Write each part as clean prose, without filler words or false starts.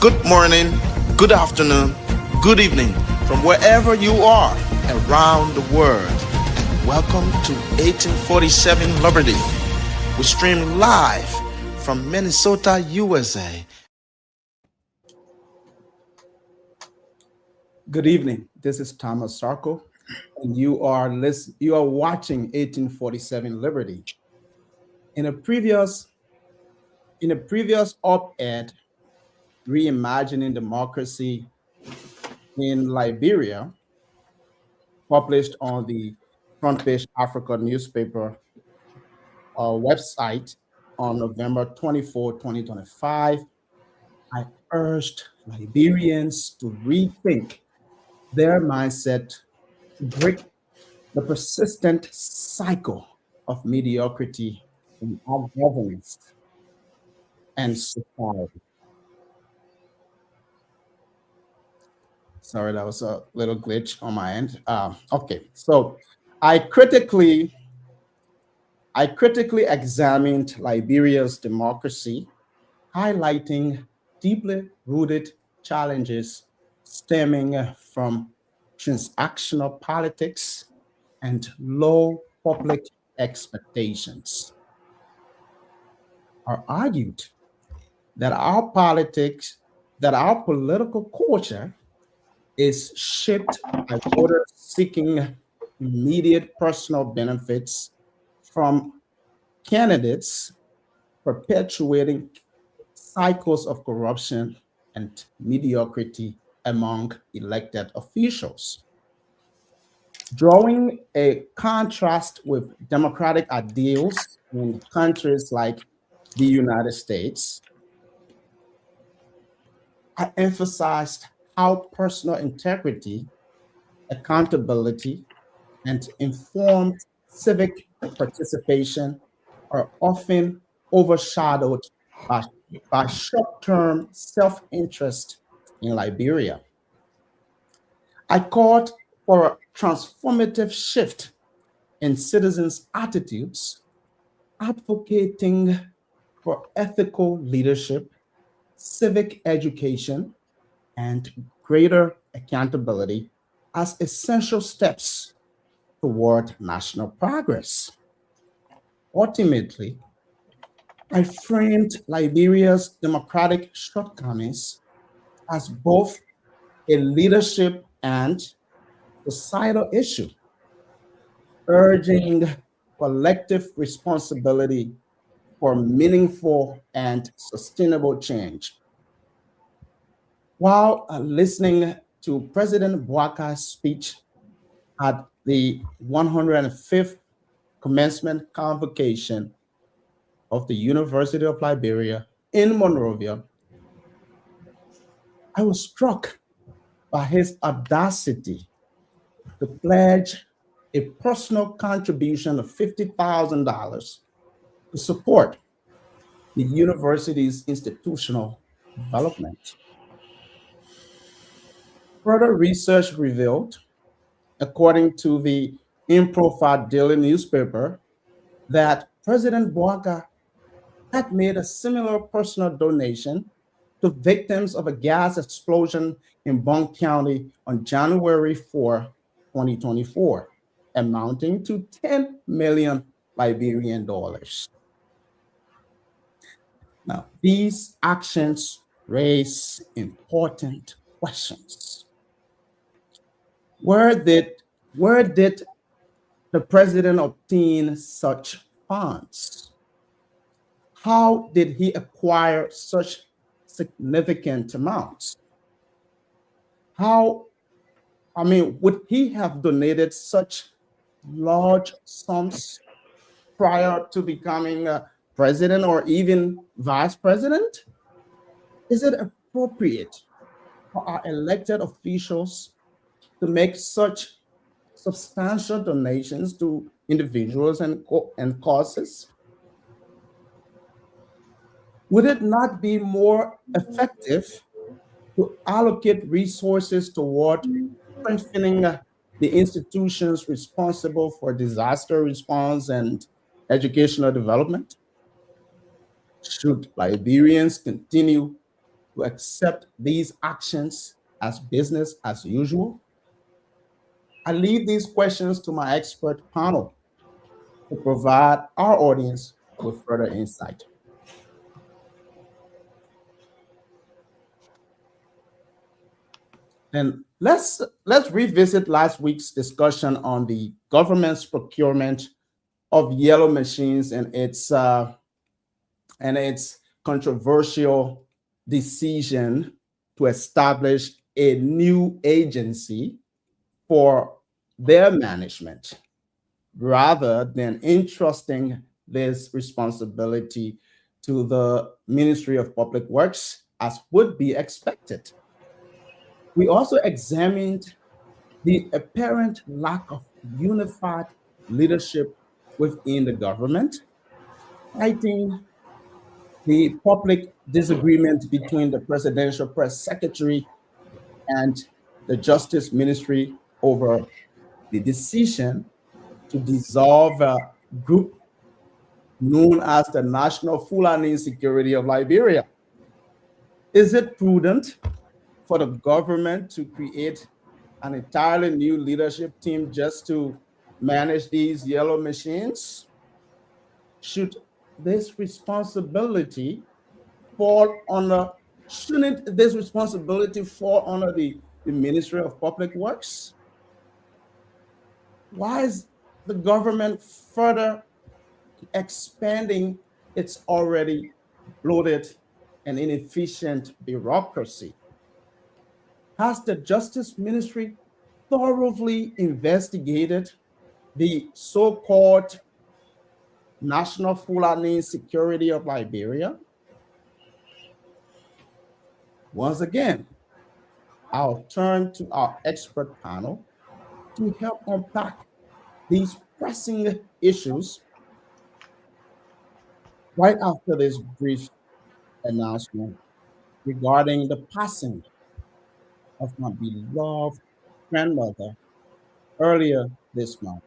Good morning, good afternoon, good evening from wherever you are around the world. And welcome to 1847 Liberty. We stream live from Minnesota, USA. Good evening. This is Thomas Sarko, and you are watching 1847 Liberty. In a previous op-ed, Reimagining Democracy in Liberia, published on the Front Page Africa newspaper website on November 24, 2025, I urged Liberians to rethink their mindset to break the persistent cycle of mediocrity in our governance and society. Sorry, that was a little glitch on my end. Okay, so I critically examined Liberia's democracy, highlighting deeply rooted challenges stemming from transactional politics and low public expectations. I argued that our political culture is shaped by voters seeking immediate personal benefits from candidates perpetuating cycles of corruption and mediocrity among elected officials. Drawing a contrast with democratic ideals in countries like the United States, I emphasized how personal integrity, accountability, and informed civic participation are often overshadowed by, by short-term self-interest in Liberia. I called for a transformative shift in citizens' attitudes, advocating for ethical leadership, civic education, and greater accountability as essential steps toward national progress. Ultimately, I framed Liberia's democratic shortcomings as both a leadership and societal issue, urging collective responsibility for meaningful and sustainable change. While listening to President Boakar's speech at the 105th commencement convocation of the University of Liberia in Monrovia, I was struck by his audacity to pledge a personal contribution of $50,000 to support the university's institutional development. Further research revealed, according to the Improfat Daily newspaper, that President Boacar had made a similar personal donation to victims of a gas explosion in Bong County on January 4, 2024, amounting to 10 million Liberian dollars. Now, these actions raise important questions. Where did where did the president obtain such funds? How did he acquire such significant amounts? How, would he have donated such large sums prior to becoming a president or even vice president? Is it appropriate for our elected officials to make such substantial donations to individuals and causes? Would it not be more effective to allocate resources toward strengthening the institutions responsible for disaster response and educational development? Should Liberians continue to accept these actions as business as usual? I leave these questions to my expert panel to provide our audience with further insight. And let's revisit last week's discussion on the government's procurement of yellow machines and its controversial decision to establish a new agency for their management rather than entrusting this responsibility to the Ministry of Public Works as would be expected. We also examined the apparent lack of unified leadership within the government, citing the public disagreement between the presidential press secretary and the Justice Ministry over the decision to dissolve a group known as the National Fulani Security of Liberia. Is it prudent for the government to create an entirely new leadership team just to manage these yellow machines? Should this responsibility fall under, shouldn't this responsibility fall under the Ministry of Public Works? Why is the government further expanding its already bloated and inefficient bureaucracy? Has the Justice Ministry thoroughly investigated the so-called National Fulani Security of Liberia? Once again, I'll turn to our expert panel to help unpack these pressing issues right after this brief announcement regarding the passing of my beloved grandmother earlier this month.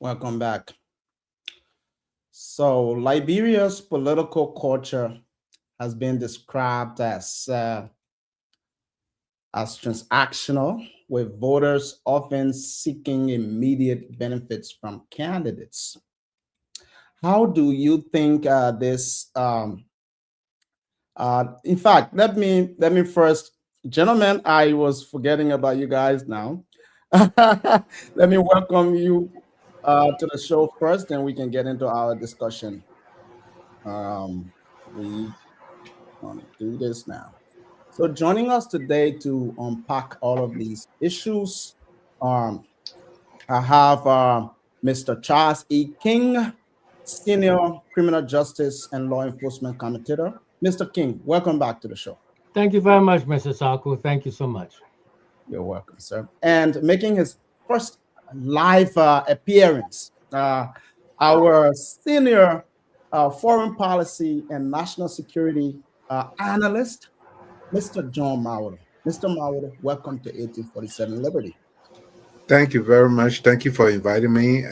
Welcome back. So, Liberia's political culture has been described as transactional, with voters often seeking immediate benefits from candidates. How do you think this? In fact, let me first, gentlemen. I was forgetting about you guys now. Let me welcome you to the show first, then we can get into our discussion. We want to do this now. So, joining us today to unpack all of these issues, um, I have Mr. Charles E. King, Senior Criminal Justice and Law Enforcement Commentator. Mr. King, welcome back to the show. Thank you very much, Mr. Saku. Thank you so much. You're welcome, sir. And making his first live appearance, our senior foreign policy and national security analyst, Mr. John Maurer. Mr. Maurer, welcome to 1847 Liberty. Thank you very much. Thank you for inviting me.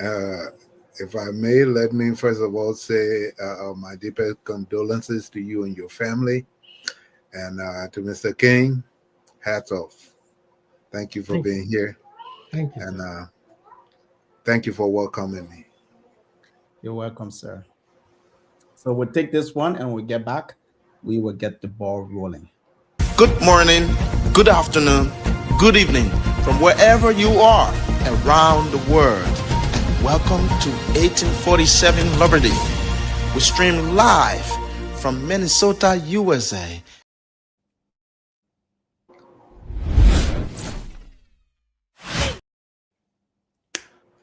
If I may, let me first of all say my deepest condolences to you and your family. And to Mr. King, hats off. Thank you for Thank being here. Thank you. And Sir. thank you for welcoming me. You're welcome, sir. So we'll take this one and we get back. We will get the ball rolling. Good morning, good afternoon, good evening from wherever you are around the world. Welcome to 1847 Liberty. We stream live from Minnesota, USA.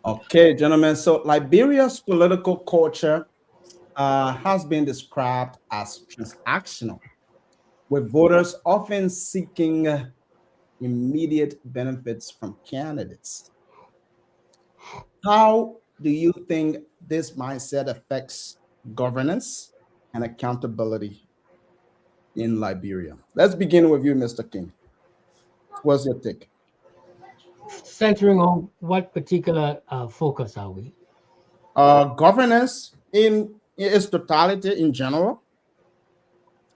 Okay, gentlemen. So Liberia's political culture has been described as transactional, with voters often seeking immediate benefits from candidates. How do you think this mindset affects governance and accountability in Liberia? Let's begin with you, Mr. King. What's your take? Centering on what particular focus are we? Governance in its totality in general,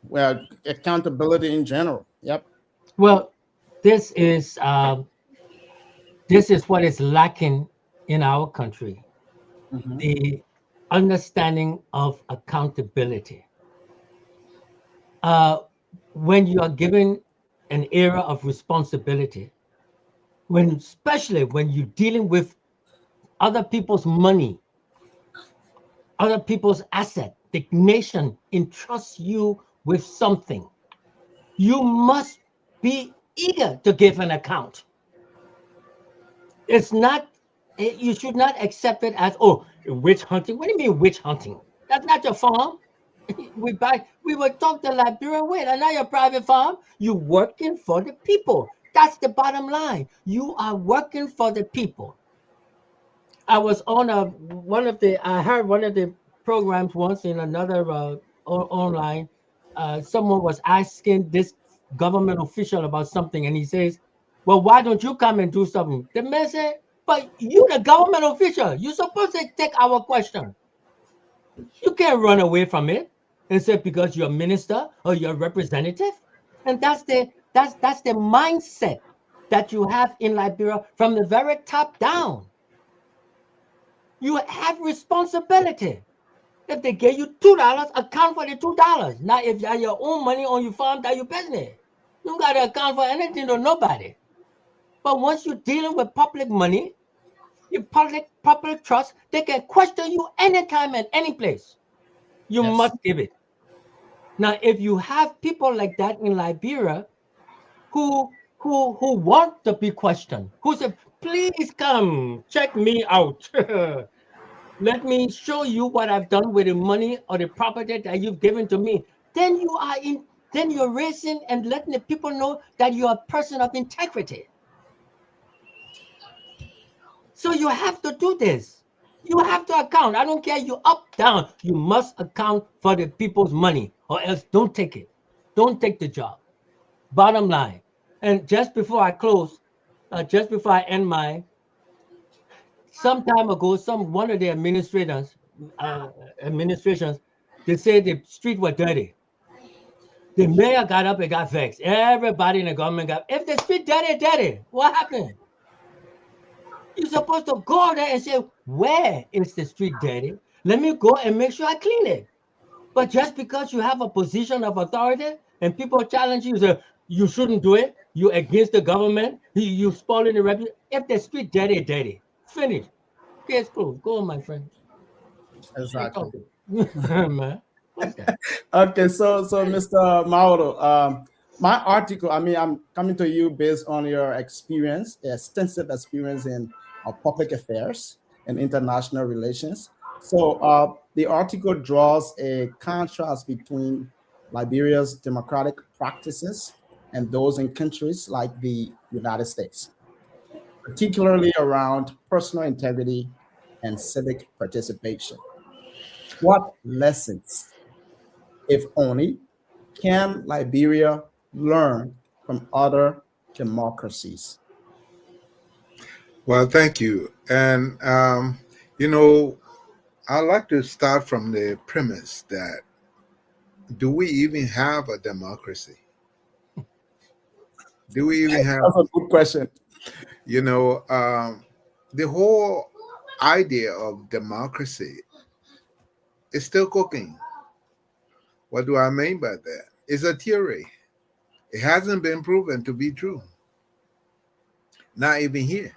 well, accountability in general. Yep. Well, this is what is lacking in our country: Mhm. the understanding of accountability. When you are given an era of responsibility, especially when you're dealing with other people's money, other people's asset, the nation entrusts you with something, you must be eager to give an account. It's not, you should not accept it as, oh, witch hunting. What do you mean witch hunting? That's not your farm. We were taught the Liberian way. That's not your private farm. You're working for the people. That's the bottom line. You are working for the people. I was on I heard one of the programs once in another online. Someone was asking this government official about something, and he says, "Well, why don't you come and do something?" The man said, "But you, the government official, you're supposed to take our question. You can't run away from it and say because you're a minister or you're a representative." And that's the mindset that you have in Liberia from the very top down. You have responsibility. If they give you $2, account for the $2. Now, if you have your own money on your farm, that's your business. You don't got to account for anything to nobody. But once you're dealing with public money, your public trust, they can question you anytime and any place. You Yes. must give it. Now, if you have people like that in Liberia who want to be questioned, who say, "Please come check me out." Let me show you what I've done with the money or the property that you've given to me. Then you're raising and letting the people know that you're a person of integrity. So you have to do this. You have to account. I don't care you up, down. You must account for the people's money, or else don't take it. Don't take the job. Bottom line. And just before I close, just before I end some time ago, one of the administrations, they said the street was dirty. The mayor got up and got vexed. Everybody in the government if the street dirty, what happened? You're supposed to go there and say, where is the street dirty? Let me go and make sure I clean it. But just because you have a position of authority and people challenge you, say, you shouldn't do it, you're against the government, you spoiling the reputation. If the street dirty, finish. Case closed. Go on, my friend. Exactly. Man, what's that? Okay, so Mr. Mauro, my article, I mean, I'm coming to you based on your experience, extensive experience in public affairs and international relations. So the article draws a contrast between Liberia's democratic practices and those in countries like the United States, particularly around personal integrity and civic participation. What lessons, if only, can Liberia learn from other democracies? Well, thank you. And, you know, I'd like to start from the premise that do we even have a democracy? Do we even have, That's a good question. you know, the whole idea of democracy is still cooking. What do I mean by that? It's a theory. It hasn't been proven to be true. Not even here.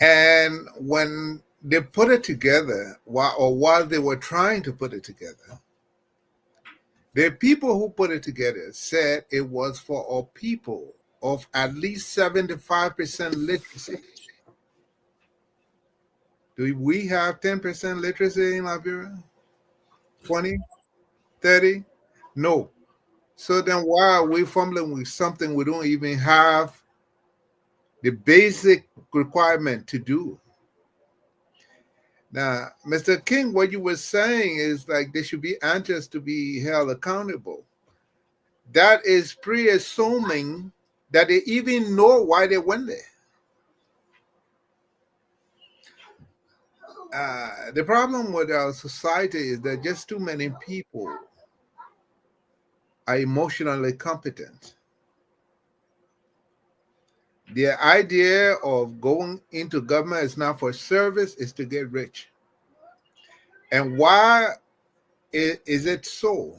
And when they put it together, while they were trying to put it together, the people who put it together said it was for a people of at least 75% literacy. Do we have 10% literacy in Liberia? 20? 30? No. So then why are we fumbling with something we don't even have the basic requirement to do? Now, Mr. King, what you were saying is like there should be answers to be held accountable. That is pre-assuming that they even know why they went there. The problem with our society is that just too many people are emotionally competent. The idea of going into government is not for service, is to get rich. And why is it so?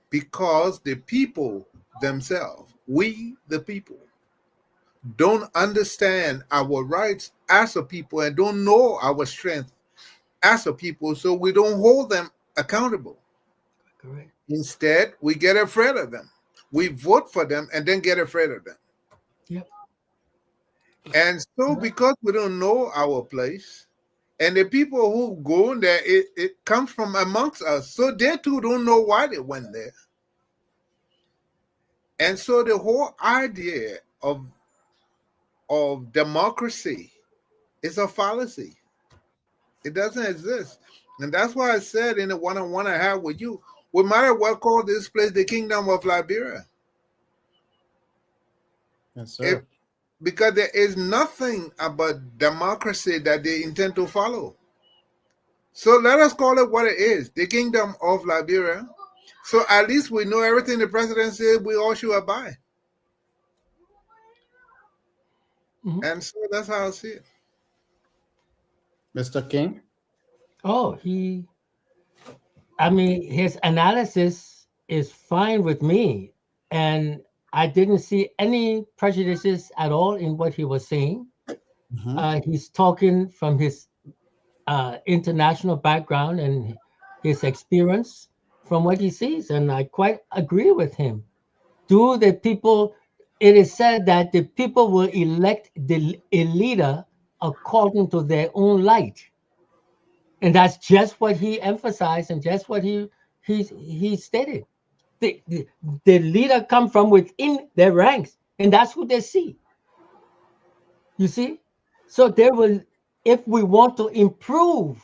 Because the people themselves, we the people, don't understand our rights as a people and don't know our strength as a people, so we don't hold them accountable. Correct. Instead, we get afraid of them. We vote for them and then get afraid of them. Yep. And so, because we don't know our place, and the people who go there, it comes from amongst us. So they too don't know why they went there. And so the whole idea of democracy is a fallacy. It doesn't exist. And that's why I said in the one-on-one I had with you, we might as well call this place the Kingdom of Liberia. Yes, sir. Because there is nothing about democracy that they intend to follow. So let us call it what it is, the Kingdom of Liberia. So at least we know everything the president said we all should abide. Mhm. And so that's how I see it. Mr. King? Oh, I mean, his analysis is fine with me. And I didn't see any prejudices at all in what he was saying. He's talking from his international background and his experience from what he sees. And I quite agree with him. It is said that the people will elect a leader according to their own light. And that's just what he emphasized and just what he stated. The leader come from within their ranks, and that's who they see. You see? So there will, if we want to improve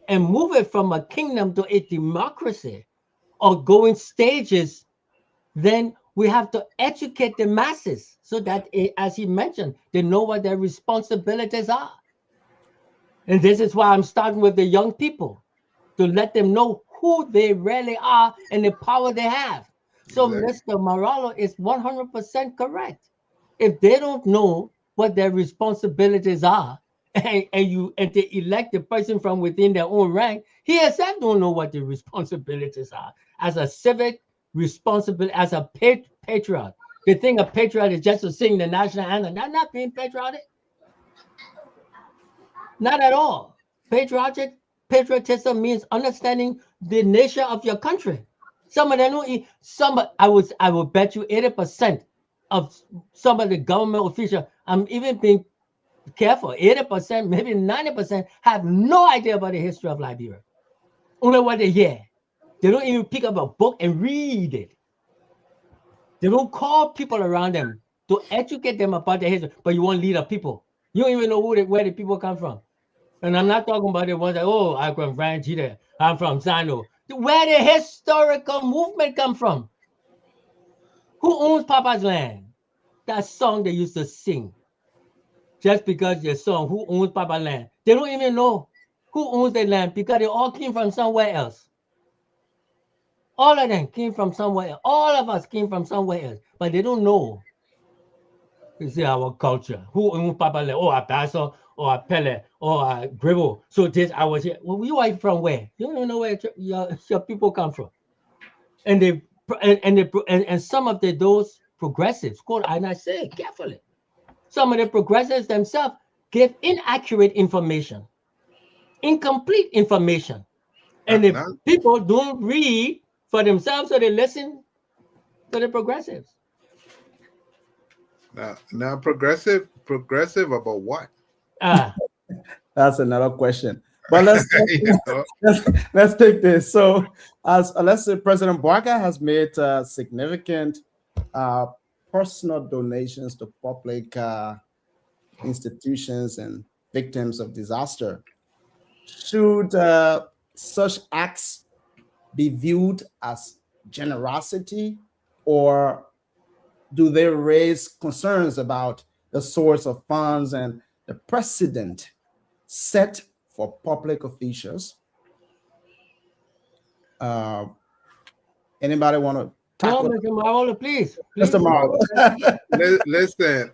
and move it from a kingdom to a democracy or go in stages, then we have to educate the masses so that, as he mentioned, they know what their responsibilities are. And this is why I'm starting with the young people, to let them know who they really are and the power they have. So Exactly. Mr. Moralo is 100% correct. If they don't know what their responsibilities are, and they elect a person from within their own rank, he himself don't know what the responsibilities are. As a civic responsibility, as a patriot, they think a patriot is just to sing the national anthem. That's not being patriotic. Not at all. Patriotism means understanding the nature of your country. Some of them don't I would bet you 80% of some of the government officials, I'm even being careful, 80%, maybe 90% have no idea about the history of Liberia. Only what they hear. They don't even pick up a book and read it. They don't call people around them to educate them about the history, but you want to lead the people. You don't even know where the people come from. And I'm not talking about the ones that, oh, I'm from Franchita, I'm from Sino. Where the historical movement come from? Who owns Papa's land? That song they used to sing. Just because the song, who owns Papa's land? They don't even know who owns the land because they all came from somewhere else. All of them came from somewhere else. All of us came from somewhere else, but they don't know. You see our culture. Who owns Papa land? Oh, a Paso, or a Pele, or a Gribble. So this, I was here. Well, you are from where? You don't know where your people come from. And they and some of those progressives, quote, and I say it carefully, some of the progressives themselves give inaccurate information, incomplete information. And if people don't read for themselves, so they listen to the progressives. Now, progressive about what? That's another question. But let's take this. So, as let's say President Bouaga has made significant personal donations to public institutions and victims of disaster. Should such acts be viewed as generosity, or do they raise concerns about the source of funds and the precedent set for public officials? Anybody want to tackle? No, Mr. Marolo, please. Mr. Marolo. Listen,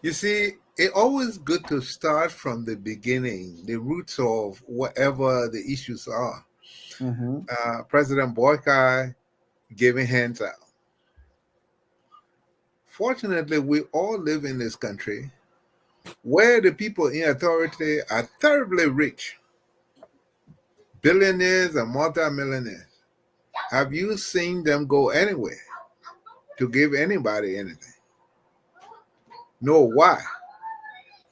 you see, it's always good to start from the beginning, the roots of whatever the issues are. President Bouaga giving hands out. Fortunately, we all live in this country where the people in authority are terribly rich, billionaires and multimillionaires. Have you seen them go anywhere to give anybody anything? No. Why?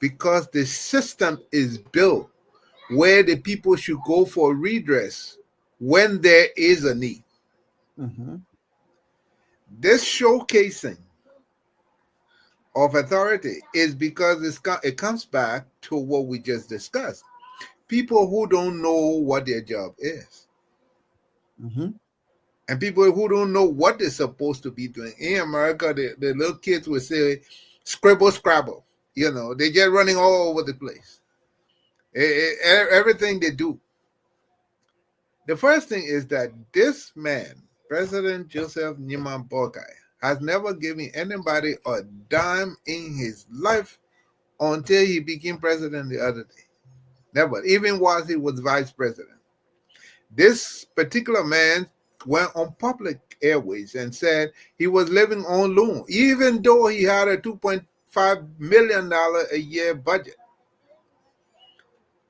Because the system is built where the people should go for redress when there is a need. This showcasing of authority is because it comes back to what we just discussed. People who don't know what their job is. And people who don't know what they're supposed to be doing. In America, the little kids will say, scribble, scrabble. You know, they're just running all over the place. Everything they do. The first thing is that this man, President Joseph Nyeman Boakai, has never given anybody a dime in his life until he became president the other day. Never, even while he was vice president. This particular man went on public airways and said he was living on loan, even though he had a $2.5 million a year budget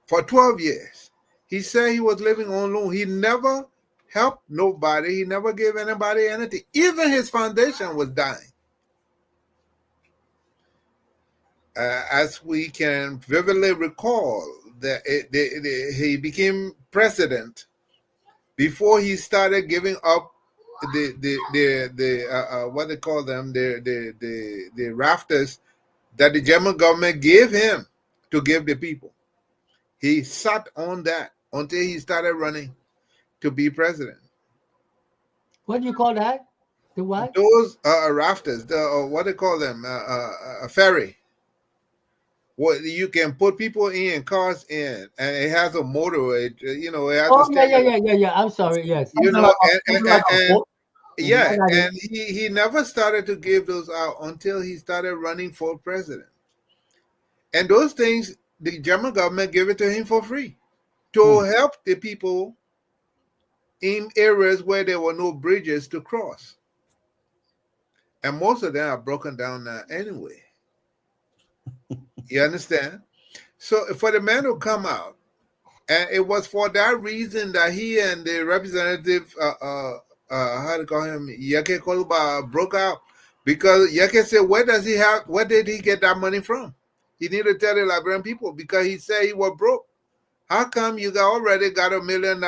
for 12 years. He said he was living on loan. He never helped nobody. He never gave anybody anything. Even his foundation was dying. As we can vividly recall, that he became president before he started giving up the what they call them, the rafters that the German government gave him to give the people. He sat on that until he started running to be president. What do you call that? The what? Those rafters, what they call them, a ferry. What you can put people in, cars in, and it has a motor. It has. Oh, yeah. I'm sorry. Yes. And he never started to give those out until he started running for president. And those things, the German government gave it to him for free to help the people in areas where there were no bridges to cross. And most of them are broken down now anyway. You understand? So for the man to come out, and it was for that reason that he and the representative, how to call him, Yake Koluba, broke out, because Yake said, where did he get that money from? He needed to tell the Liberian people, because he said he was broke. How come you already got $1 million?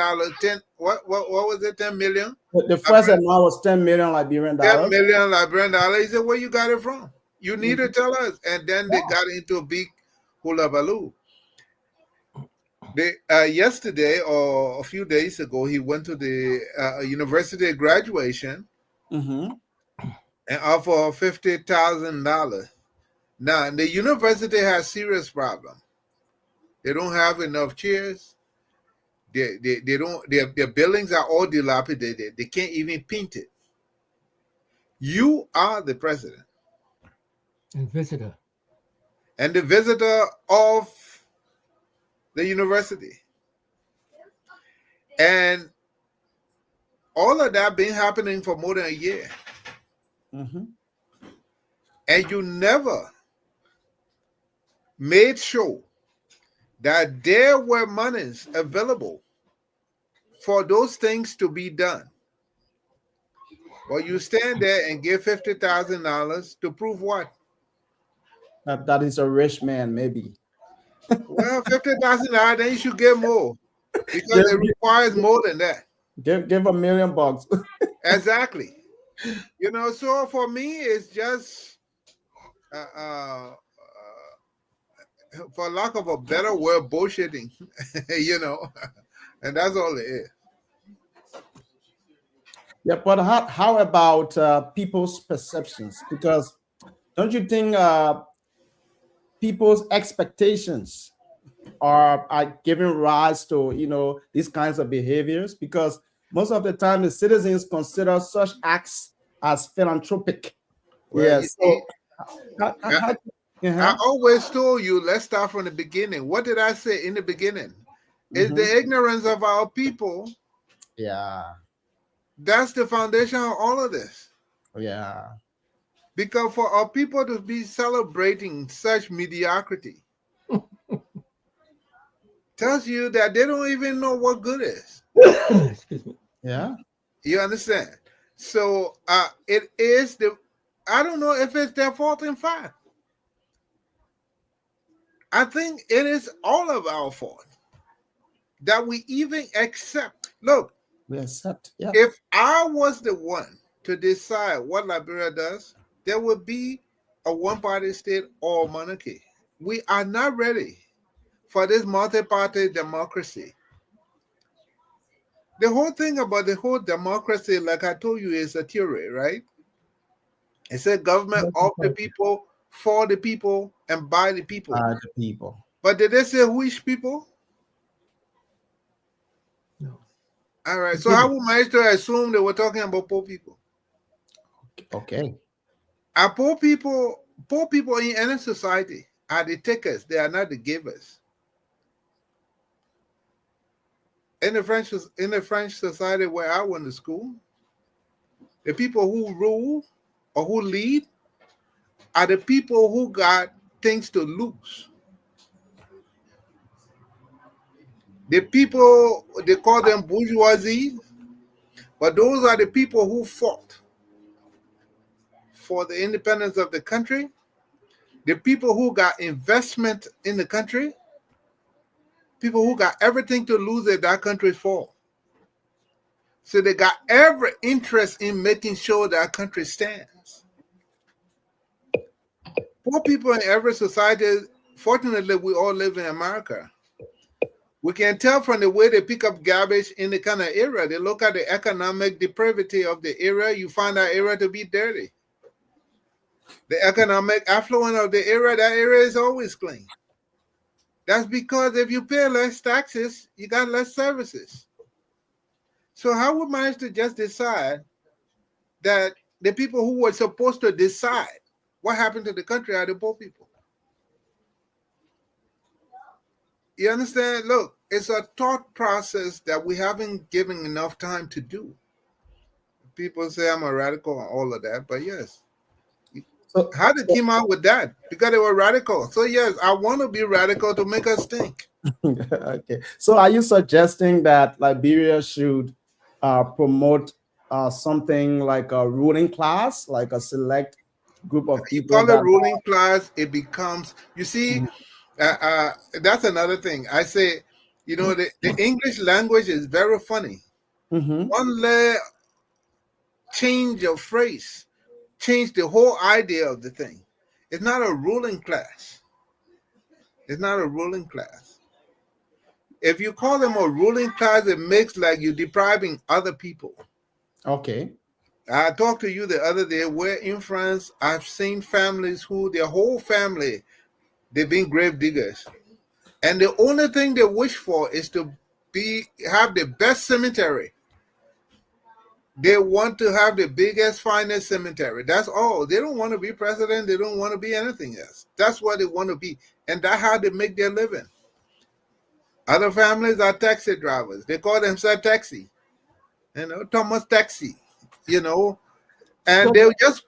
What was it? 10 million? The first amount was 10 million Liberian dollars. 10 million Liberian dollars. He said, where you got it from? You need to tell us. And then they got into a big hula baloo. Yesterday or a few days ago, he went to the university graduation Mm-hmm. and offered $50,000. Now the university has serious problem. They don't have enough chairs. They don't. Their buildings are all dilapidated. They can't even paint it. You are the president And visitor. and the visitor of the university, and all of that been happening for more than a year, Mm-hmm. and you never made sure that there were monies available for those things to be done. But you stand there and give $50,000 to prove what? That is a rich man, maybe. Well, $50,000, then you should get more because Give, it requires more than that. give $1 million bucks. Exactly. So for me, it's just, for lack of a better word, bullshitting, you know, and that's all it is. Yeah, but how about people's perceptions? Because don't you think people's expectations are giving rise to these kinds of behaviors? Because most of the time the citizens consider such acts as philanthropic. Well, Yeah. you see, So I, how, I uh-huh. always told you, let's start from the beginning. What did I say in the beginning? It's Mhm. the ignorance of our people. Yeah. That's the foundation of all of this. Yeah. Because for our people to be celebrating such mediocrity tells you that they don't even know what good is. Excuse me. Yeah. You understand? So it is I don't know if it's their fault. In fact, I think it is all of our fault that we even accept. Look, We accept. Yeah. if I was the one to decide what Liberia does, there would be a one-party state or monarchy. We are not ready for this multi-party democracy. The whole thing about the whole democracy, like I told you, is a theory, right? It's a government of the people, for the people, and by the people. The people. But did they say which people? No. All right. So how would Maestro assume they were talking about poor people? Okay. Are poor people in any society are the takers, they are not the givers. In the French society where I went to school, the people who rule or who lead are the people who got things to lose. The people, they call them bourgeoisie, but those are the people who fought for the independence of the country, the people who got investment in the country, people who got everything to lose if that country fall. So they got every interest in making sure that country stands. Poor people in every society, fortunately, we all live in America. We can tell from the way they pick up garbage in the kind of area. They look at the economic depravity of the area. You find that area to be dirty. The economic affluence of the area, that area is always clean. That's because if you pay less taxes, you got less services. So how would manage to just decide that the people who were supposed to decide what happened to the country are the poor people? You understand? Look, it's a thought process that we haven't given enough time to do. People say I'm a radical and all of that, but yes. So, How did came out with that? Because they were radical. So yes, I want to be radical to make us think. okay. So are you suggesting that Liberia should promote something like a ruling class, like a select group of You people call it that ruling class, it becomes, you see, Mhm. that's another thing. I say, the English language is very funny. Mhm. One change of phrase, change the whole idea of the thing. It's not a ruling class. It's not a ruling class. If you call them a ruling class, it makes like you're depriving other people. Okay. I talked to you the other day where in France, I've seen families who their whole family, they've been grave diggers. And the only thing they wish for is to have the best cemetery. They want to have the biggest, finest cemetery. That's all. They don't want to be president. They don't want to be anything else. That's what they want to be. And that's how they make their living. Other families are taxi drivers. They call themselves taxi. Thomas Taxi, and So they'll just,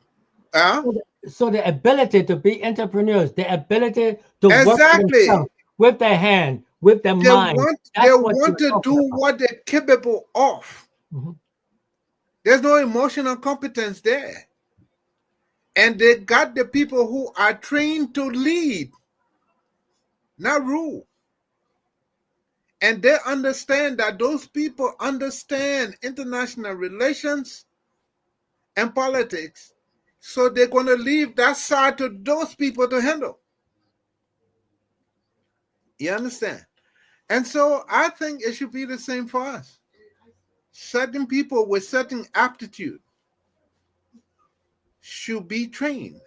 so the ability to be entrepreneurs, the ability to work for exactly. themselves with their hand, with their They mind. they That's what want you're to talking do about. what they're capable of. Mhm. There's no emotional competence there. And they got the people who are trained to lead, not rule. And they understand that those people understand international relations and politics. So they're going to leave that side to those people to handle. You understand? And so I think it should be the same for us. Certain people with certain aptitude should be trained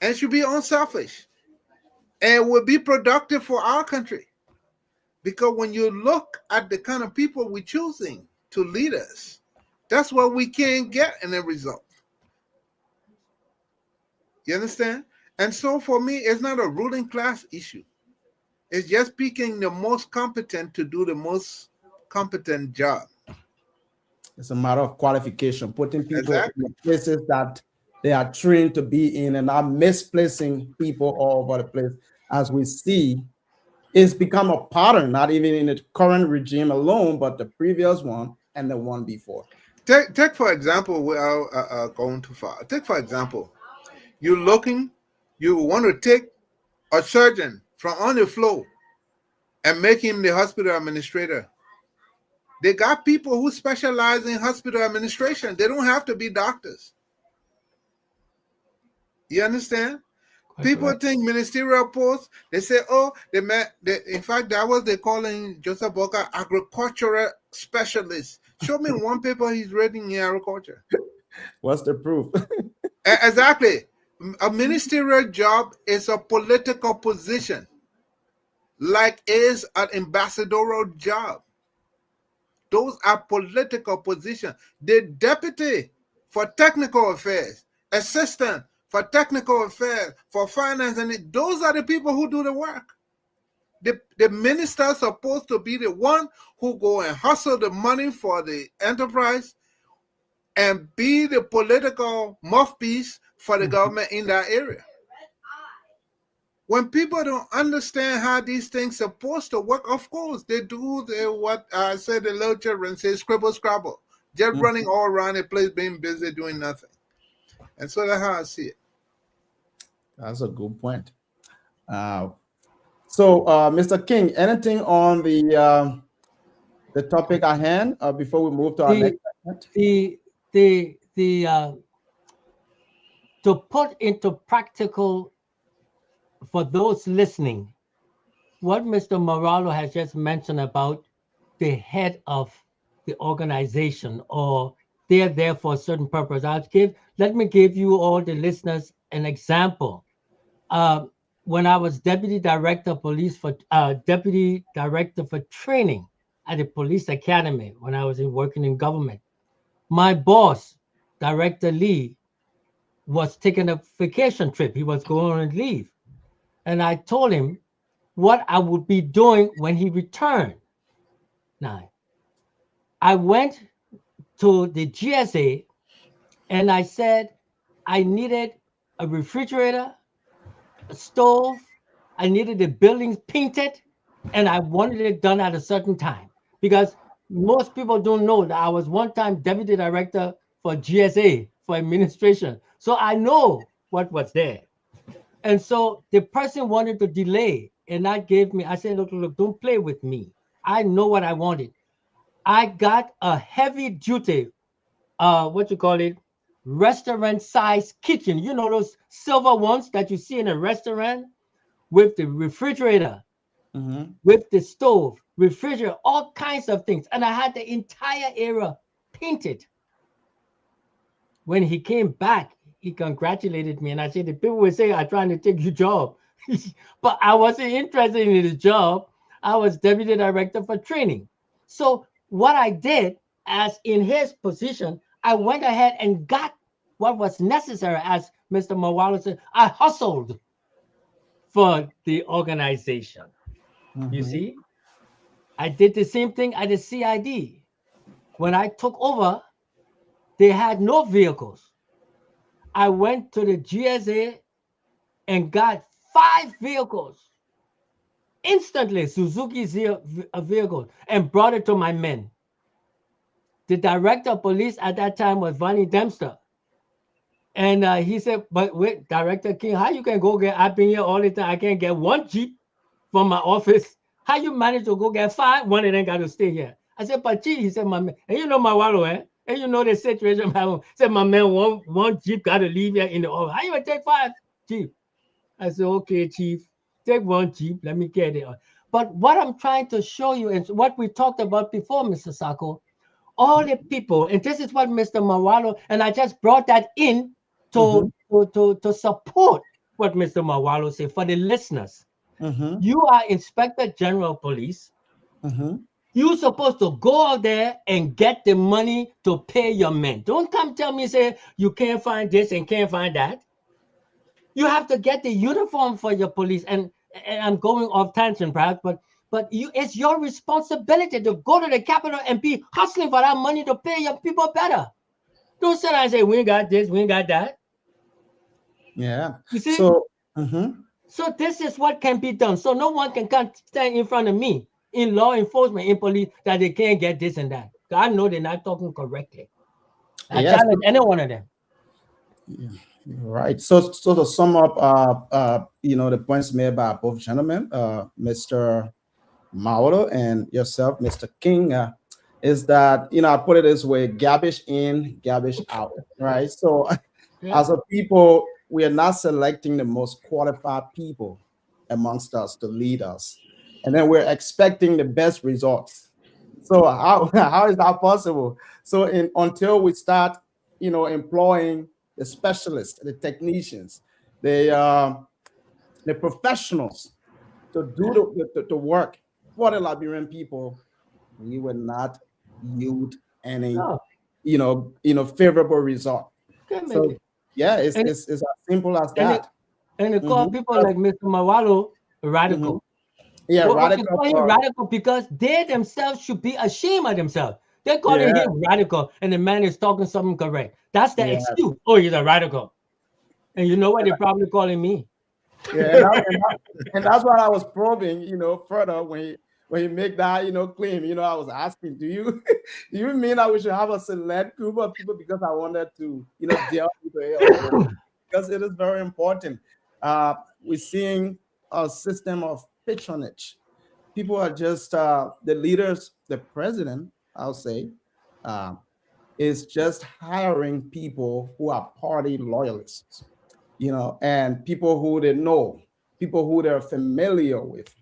and should be unselfish and will be productive for our country. Because when you look at the kind of people we're choosing to lead us, that's what we can get in a result. You understand? And so for me, it's not a ruling class issue. It's just picking the most competent to do the most competent job. It's a matter of qualification, putting people in Exactly. the places that they are trained to be in and not misplacing people all over the place. As we see, it's become a pattern, not even in the current regime alone, but the previous one and the one before. Take for example, without going too far. Take for example, you want to take a surgeon from on the floor and make him the hospital administrator. They got people who specialize in hospital administration. They don't have to be doctors. You understand? Quite People correct. think ministerial posts. They say, "Oh, in fact, that was they calling Joseph Boca agricultural specialist." Show me one paper he's reading in agriculture. What's the proof? Exactly. A ministerial job is a political position, like is an ambassadorial job. Those are political positions. The deputy for technical affairs, assistant for technical affairs, for finance, and those are the people who do the work. The minister is supposed to be the one who go and hustle the money for the enterprise and be the political mouthpiece for the government in that area. When people don't understand how these things are supposed to work, of course they do what I said the little children say, scribble scrabble, just running all around the place, being busy doing nothing. And so that's how I see it. That's a good point. Mr. King, anything on the topic at hand before we move to our The next segment? the to put into practical for those listening, what Mr. Moralo has just mentioned about the head of the organization, or they're there for a certain purpose. Let me give you all the listeners an example. When I was deputy director of police for deputy director for training at the police academy, when I was working in government, my boss, Director Lee, was taking a vacation trip. He was going on leave, and I told him what I would be doing when he returned. Now, I went to the GSA and I said I needed a refrigerator, a stove, I needed the buildings painted, and I wanted it done at a certain time. Because most people don't know that I was one time deputy director for GSA for administration. So I know what was there. And so the person wanted to delay, and I said, look, don't play with me. I know what I wanted. I got a heavy duty, what you call it, restaurant size kitchen. You know those silver ones that you see in a restaurant with the refrigerator, with the stove, refrigerator, all kinds of things. And I had the entire area painted. When he came back, he congratulated me. And I said, the people would say, I'm trying to take your job. But I wasn't interested in the job. I was deputy director for training. So what I did, as in his position, I went ahead and got what was necessary. As Mr. Mawalo said, I hustled for the organization. You see, I did the same thing at the CID. When I took over, they had no vehicles. I went to the GSA and got 5 vehicles instantly, Suzuki vehicles, and brought it to my men. The director of police at that time was Vonnie Dempster. And he said, but wait, Director King, how you can go get, I've been here all the time, I can't get 1 Jeep from my office. How you manage to go get 5? One of them got to stay here. I said, but gee, he said, my man, and you know my wallow, eh? And you know the situation. Said, my man, one Jeep got to leave here in the office. How you going to take 5 Jeep? I said, okay, Chief, take 1 Jeep. Let me get it. But what I'm trying to show you is what we talked about before, Mr. Sako. All the people, and this is what Mr. Mawalo, and I just brought that in to support what Mr. Mawalo said for the listeners. You are Inspector General of Police. You're supposed to go out there and get the money to pay your men. Don't come tell me, say, you can't find this and can't find that. You have to get the uniform for your police. And I'm going off tangent, perhaps, but it's your responsibility to go to the Capitol and be hustling for that money to pay your people better. Don't sit and say, we ain't got this, we ain't got that. Yeah. You see? So, so this is what can be done. So no one can come stand in front of me in law enforcement, in police, that they can't get this and that. I know they're not talking correctly. I challenge any one of them. Yeah. Right. So to sum up, the points made by both gentlemen, Mr. Mauro and yourself, Mr. King, is that, I put it this way: garbage in, garbage out. Right. So as a people, we are not selecting the most qualified people amongst us to lead us, and then we're expecting the best results. So how is that possible? So until we start, employing the specialists, the technicians, the professionals to do the work for the Liberian people, we will not yield any, favorable result. So yeah, it's as simple as that. And they call people like Mr. Mawalo radical. Yeah, radical because they themselves should be ashamed of themselves. They're calling him radical, and the man is talking something correct. That's the excuse. Oh, he's a radical. And you know what? They're probably calling me. Yeah, and that's what I was probing, further when he make that, claim. I was asking, do you mean that we should have a select group of people, because I wanted to, deal with it, because it is very important. We're seeing a system of patronage. People are just the leaders, the president, I'll say, is just hiring people who are party loyalists, and people who they know, people who they're familiar with,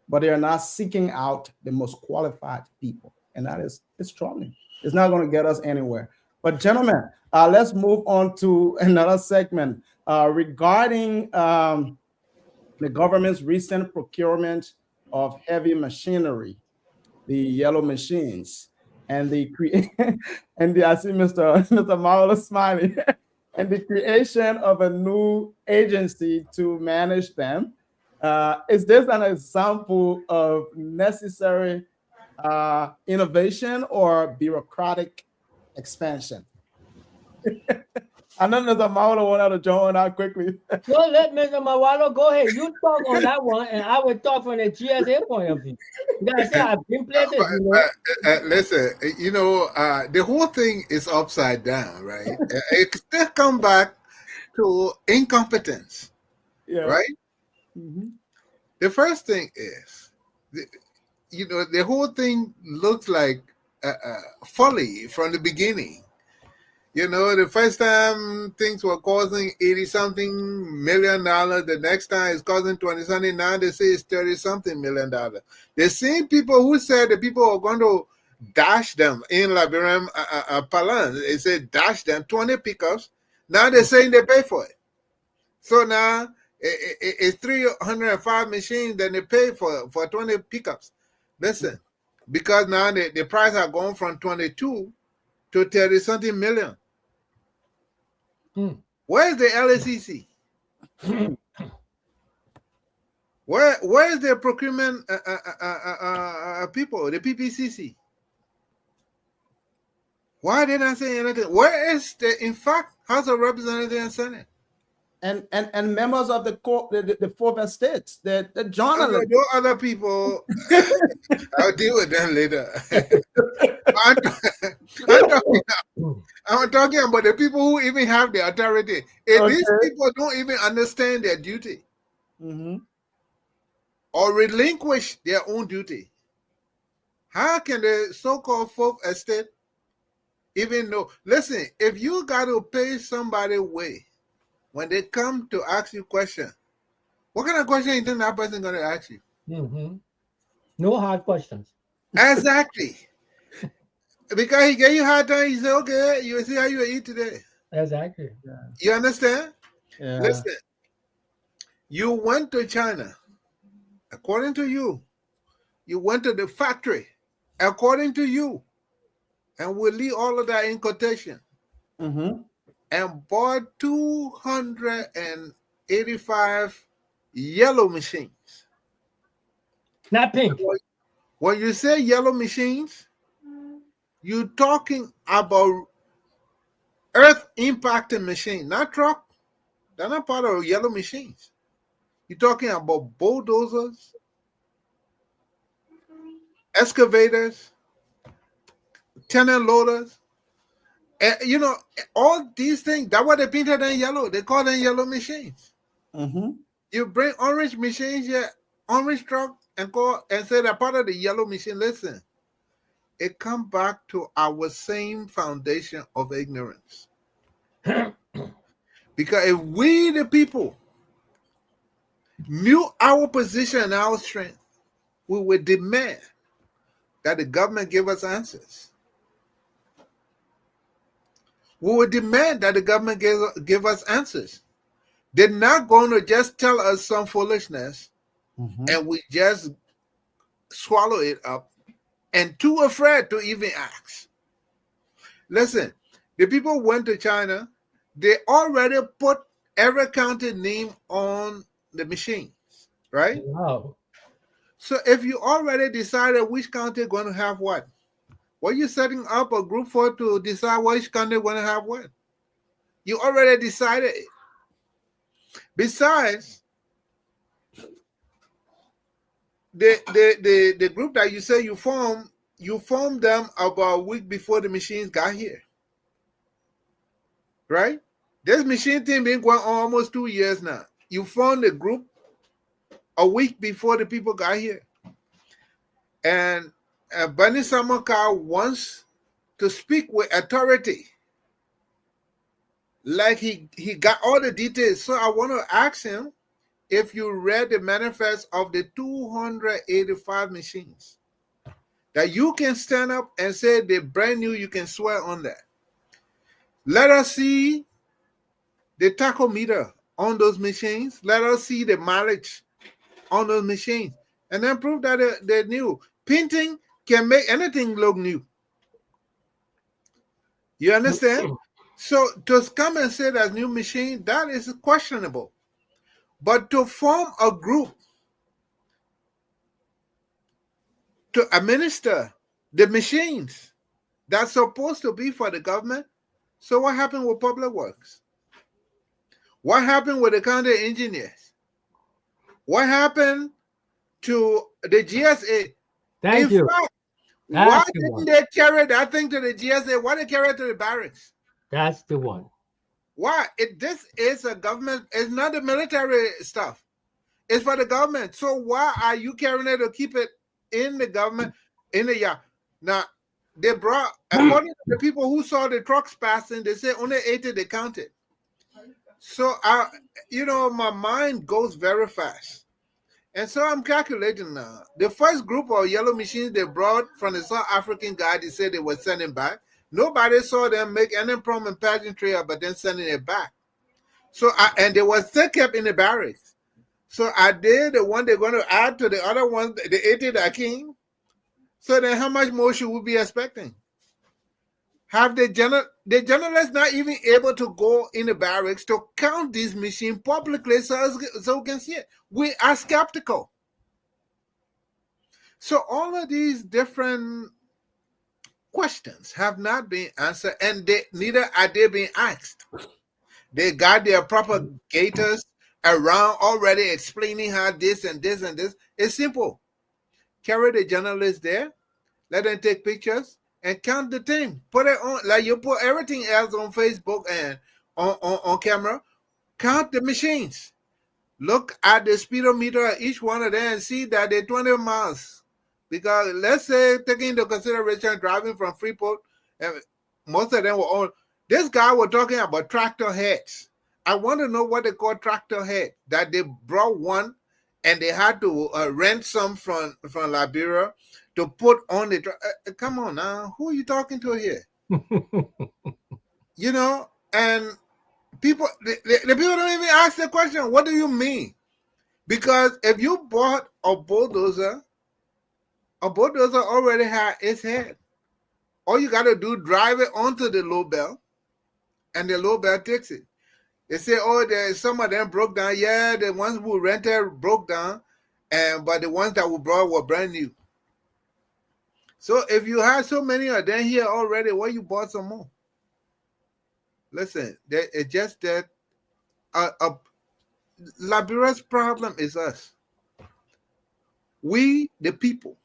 but they're not seeking out the most qualified people. And that is troubling. It's not going to get us anywhere. But gentlemen, let's move on to another segment regarding the government's recent procurement of heavy machinery, the yellow machines, and I see Mr. Marlo smiling, and the creation of a new agency to manage them. Is this an example of necessary innovation or bureaucratic expansion? I know Mr. Mawalo wanted to join out quickly. So let Mr. Mawalo go ahead. You talk on that one, and I will talk from the GSA point of view. That's I've been places, listen, the whole thing is upside down, right? It still come back to incompetence, right? The first thing is, the whole thing looks like folly from the beginning. You know, the first time things were costing 80 something million dollars, the next time it's costing 20 something. Now they say it's 30 something million dollars. The same people who said the people are going to dash them in Liberia, Palan, they said dash them 20 pickups. Now they're saying they pay for it. So now it's 305 machines that they pay for 20 pickups. Listen, because now the price are going from 22 to 30 something million. Where's the LACC? Where is the procurement people, the PPCC? Why did I say anything? Where is the, in fact, House of Representatives and Senate? And members of the court, the four states, the journalists. Those other people, I'll deal with them later. I'm talking about the people who even have the authority. If these people don't even understand their duty or relinquish their own duty, how can the so-called fourth estate even know? Listen, if you got to pay somebody way when they come to ask you questions, what kind of question you think that person going to ask you? No hard questions. Exactly. Because he gave you a hard time, he said, okay, you see how you eat today. Exactly. Yeah. You understand? Yeah. Listen, you went to China. According to you, you went to the factory. According to you, and we'll leave all of that in quotation, and bought 285 yellow machines. Not pink. When you say yellow machines, you're talking about earth impacting machine, not truck. They're not part of yellow machines. You're talking about bulldozers, excavators, tenant loaders. And, you know, all these things, that's what they painted in yellow. They call them yellow machines. You bring orange machines here, orange truck, and go and say they're part of the yellow machine. Listen, it comes back to our same foundation of ignorance. Because if we, the people, knew our position and our strength, we would demand that the government give us answers. We would demand that the government give us answers. They're not going to just tell us some foolishness and we just swallow it up and too afraid to even ask. Listen, the people went to China. They already put every county name on the machines, right? Wow. So if you already decided which county going to have what you setting up a group for to decide which county going to have what? You already decided it. Besides, the group that you say you formed them about a week before the machines got here. Right? This machine thing been going on almost 2 years now. You formed a group a week before the people got here. And Bani Samaka wants to speak with authority. Like he got all the details. So I want to ask him if you read the manifest of the 285 machines that you can stand up and say they're brand new, you can swear on that. Let us see the tachometer on those machines. Let us see the mileage on those machines. And then prove that they're new. Painting can make anything look new. You understand? So to come and say that's new machine, that is questionable. But to form a group to administer the machines that's supposed to be for the government. So what happened with public works? What happened with the county engineers? What happened to the GSA? Thank you. Fact, why didn't they carry that thing to the GSA? Why they carry it to the barracks? That's the one. Why? This is a government. It's not the military stuff. It's for the government. So why are you carrying it to keep it in the government? Now, they brought, according to the people who saw the trucks passing, they say only 80 they counted. So my mind goes very fast. And so I'm calculating now. The first group of yellow machines they brought from the South African guy, they said they were sending back. Nobody saw them make any problem in pageantry but then sending it back. So and they were still kept in the barracks. So are they the one they're going to add to the other ones, the 80 that came? So then how much more should we be expecting? Have the journalists not even able to go in the barracks to count these machines publicly so we can see it? We are skeptical. So all of these different questions have not been answered, and neither are they being asked. They got their propagators around already explaining how this and this and this. It's simple. Carry the journalists there, let them take pictures, and count the thing. Put it on, like you put everything else on Facebook and on camera. Count the machines. Look at the speedometer of each one of them and see that they're 20 miles. Because let's say, taking into consideration driving from Freeport, and most of them were on. This guy was talking about tractor heads. I want to know what they call tractor head. That they brought one and they had to rent some from Liberia to put on the come on now, who are you talking to here? And people, the people don't even ask the question, what do you mean? Because if you bought a bulldozer already had its head. All you got to do, drive it onto the low bell, and the low bell takes it. They say, some of them broke down. Yeah, the ones who rented broke down, but the ones that were brought were brand new. So if you have so many of them here already, why you bought some more? Listen, it's just that Liberia's problem is us. We, the people,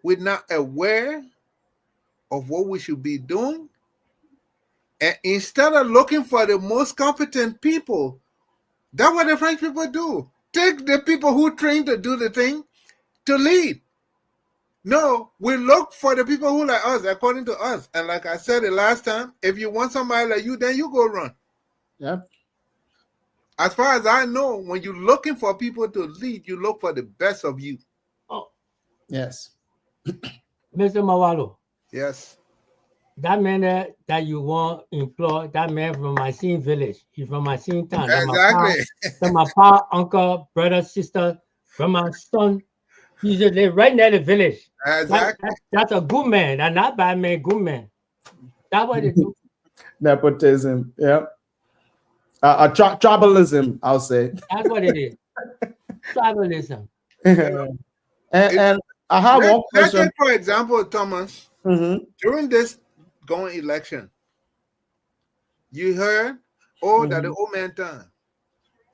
we're not aware of what we should be doing. And instead of looking for the most competent people, that's what the French people do. Take the people who trained to do the thing to lead. No, we look for the people who like us, according to us. And like I said the last time, if you want somebody like you, then you go run. Yep. As far as I know, when you're looking for people to lead, you look for the best of you. Oh, Yes. Mr. Mawalo. Yes. That man that you want employ, that man from my same village. He's from my same town. Exactly. That's my pa, uncle, brother, sister, grandma, son. He just live right near the village. Exactly. That's a good man. That's not bad man, good man. That's what they do. Nepotism. Yeah. Tribalism, I'll say. That's what it is. Tribalism. and I have one Let's question. take, for example, Thomas, during this going election, you heard, that the old man turned.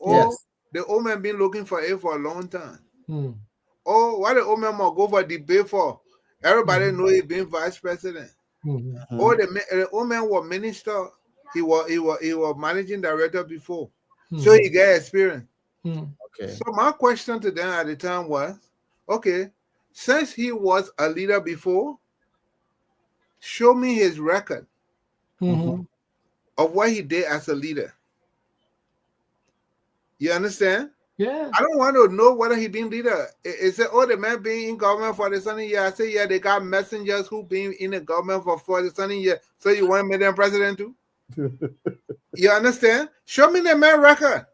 Yes. The old man been looking for it for a long time. Mm. What the old man must go for debate for? Everybody know he been vice president. Mm-hmm. The old man was minister. He was managing director before, so he get experience. Okay. So my question to them at the time was, okay, since he was a leader before, show me his record of what he did as a leader. You understand? Yeah. I don't want to know whether he been leader. It said, the man being in government for the 20 years. I say, yeah, they got messengers who been in the government for the 20 years. So you want to make them president too? You understand? Show me the man record.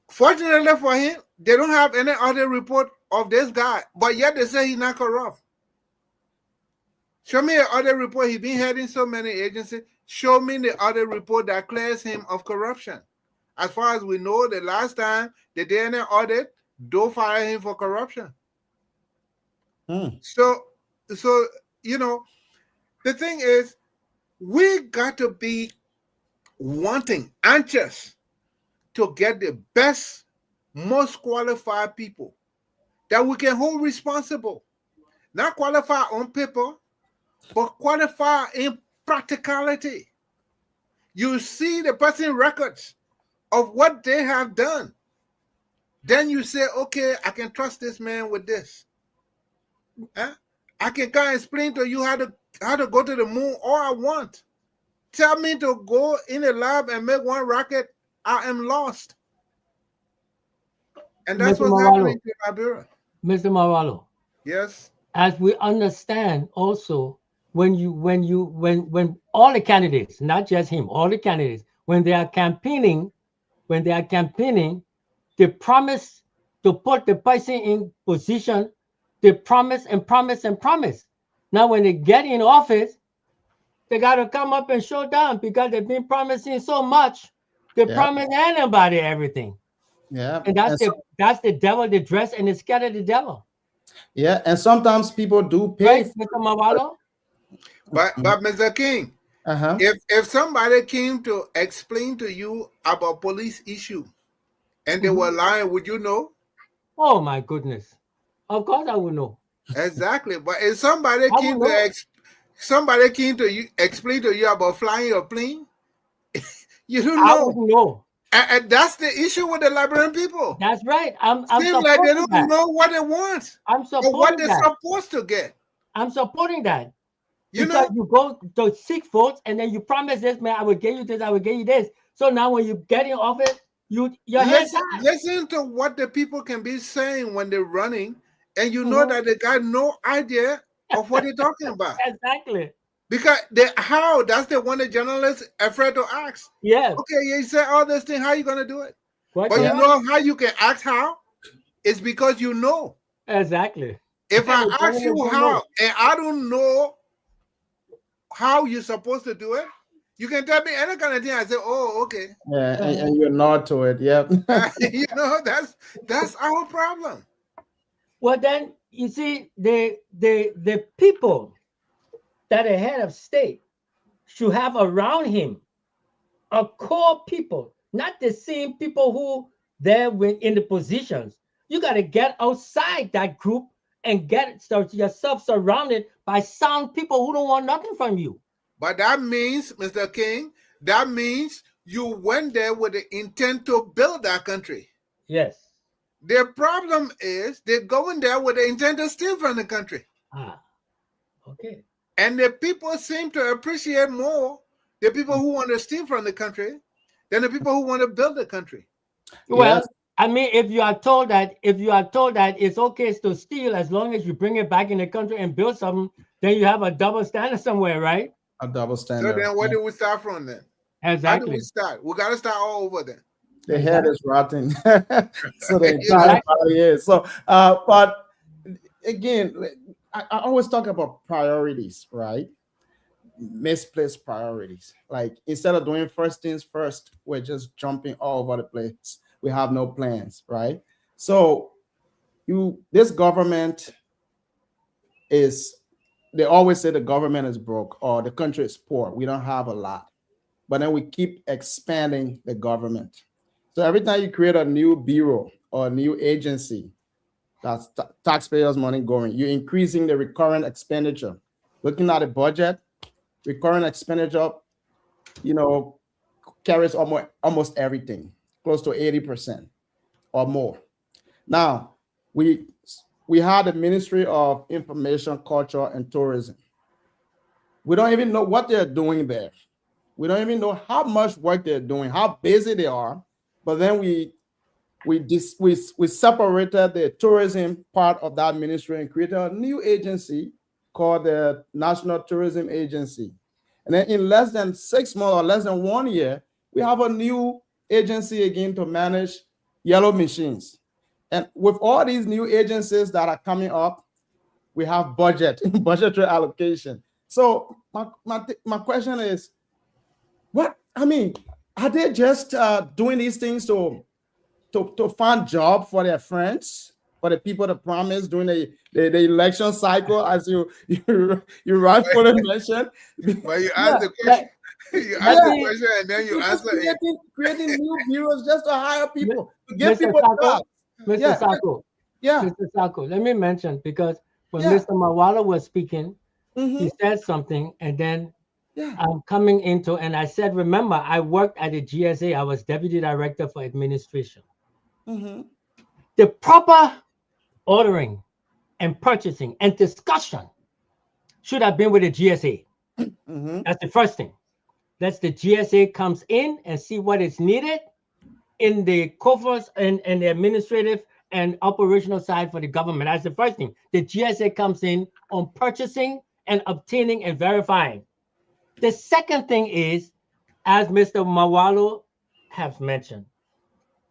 Fortunately for him, they don't have any other report of this guy, but yet they say he's not corrupt. Show me the other report. He's been heading so many agencies. Show me the other report that clears him of corruption. As far as we know, the last time they did an audit, don't fire him for corruption. So the thing is, we got to be anxious to get the best, most qualified people that we can hold responsible. Not qualified on paper, but qualified in practicality. You see the person records of what they have done. Then you say, okay, I can trust this man with this. I can come explain to you how to go to the moon all I want. Tell me to go in the lab and make one rocket, I am lost. And that's Mr. what's Mawalo, happening to Liberia. Mr. Mawalo, Yes. as we understand also, when all the candidates, not just him, all the candidates, when they are campaigning, they promise to put the person in position. They promise and promise and promise. Now, when they get in office, they got to come up and show down because they've been promising so much. They Yeah, promise anybody everything, yeah, and and so, that's the devil. They dress and they scatter the devil, yeah, and sometimes people do pay. right, Mr. Mawalo? But Mr. King, Uh-huh. if somebody came to explain to you about police issue and they were lying, would you know? Oh my goodness! Of course, I will know. Exactly. But if somebody I will came to know. somebody came to you explain to you about flying your plane, you don't I know. would know. And that's the issue with the Liberian people. That's right. I'm Seems like they supporting don't that. know what they want I'm or what supporting they're that. supposed to get. I'm supporting that. You Because know? you go to seek votes and then you promise this, man, I will give you this, I will give you this. So now when you get in office, your hands tied. Listen to what the people can be saying when they're running, and you know Mhm. that they got no idea of what they're talking about. Exactly. Because that's the one the journalists afraid to ask. Yes. Okay, you say all this thing, how you gonna do it? Quite But you correct. know how you can ask how? It's because you know. Exactly. If And I the ask you journalists don't how know. and I don't know how you're supposed to do it, you can tell me any kind of thing. I say, oh, okay. Yeah, and you're nod to it. Yeah. You know, that's our problem. Well, then you see the people that are head of state should have around him a core people, not the same people who there in the positions. You got to get outside that group and get yourself surrounded by sound people who don't want nothing from you. But that means, Mr. King, that means you went there with the intent to build that country. Yes. Their problem is they're going there with the intent to steal from the country. Ah, okay. And the people seem to appreciate more the people who want to steal from the country than the people who want to build the country. Well, Yes, I mean, if you are told that it's okay to steal as long as you bring it back in the country and build something, then you have a double standard somewhere, right? a double So standard. then where do we start from then? How do we Exactly. start? We got to start all over then. The head is rotting. So the You know? entire body is. So, but again, I always talk about priorities, right? Misplaced priorities. Like instead of doing first things first, we're just jumping all over the place. We have no plans, right? So this government is, they always say the government is broke or the country is poor. We don't have a lot. But then we keep expanding the government. So every time you create a new bureau or a new agency, that's taxpayers' money going, you're increasing the recurrent expenditure. Looking at the budget, recurrent expenditure, carries almost everything, close to 80% or more. Now, we had the Ministry of Information, Culture, and Tourism. We don't even know what they're doing there. We don't even know how much work they're doing, how busy they are. But then we separated the tourism part of that ministry and created a new agency called the National Tourism Agency. And then in less than 6 months or less than 1 year, we have a new agency again to manage yellow machines. And with all these new agencies that are coming up, we have budgetary allocation. So my question is, what I mean, are they just doing these things to find job for their friends, for the people that promise during the election cycle, as you rightfully mentioned? Well, you Yeah, ask the question. You ask the me- question and then you Just answer it. creating new bureaus just to hire people, to give Mr. people Sako, jobs. Mr. Yeah, Sako, yeah, Mr. Sako, let me mention because when yeah. Mr. Mawala was speaking, Hmm. he said something, and then Yeah. I'm coming into, and I said, remember, I worked at the GSA. I was deputy director for administration. Hmm. The proper ordering and purchasing and discussion should have been with the GSA. Mm-hmm. That's the first thing. That's the GSA comes in and see what is needed in the coffers and the administrative and operational side for the government. That's the first thing. The GSA comes in on purchasing and obtaining and verifying. The second thing is, as Mr. Mawalo has mentioned,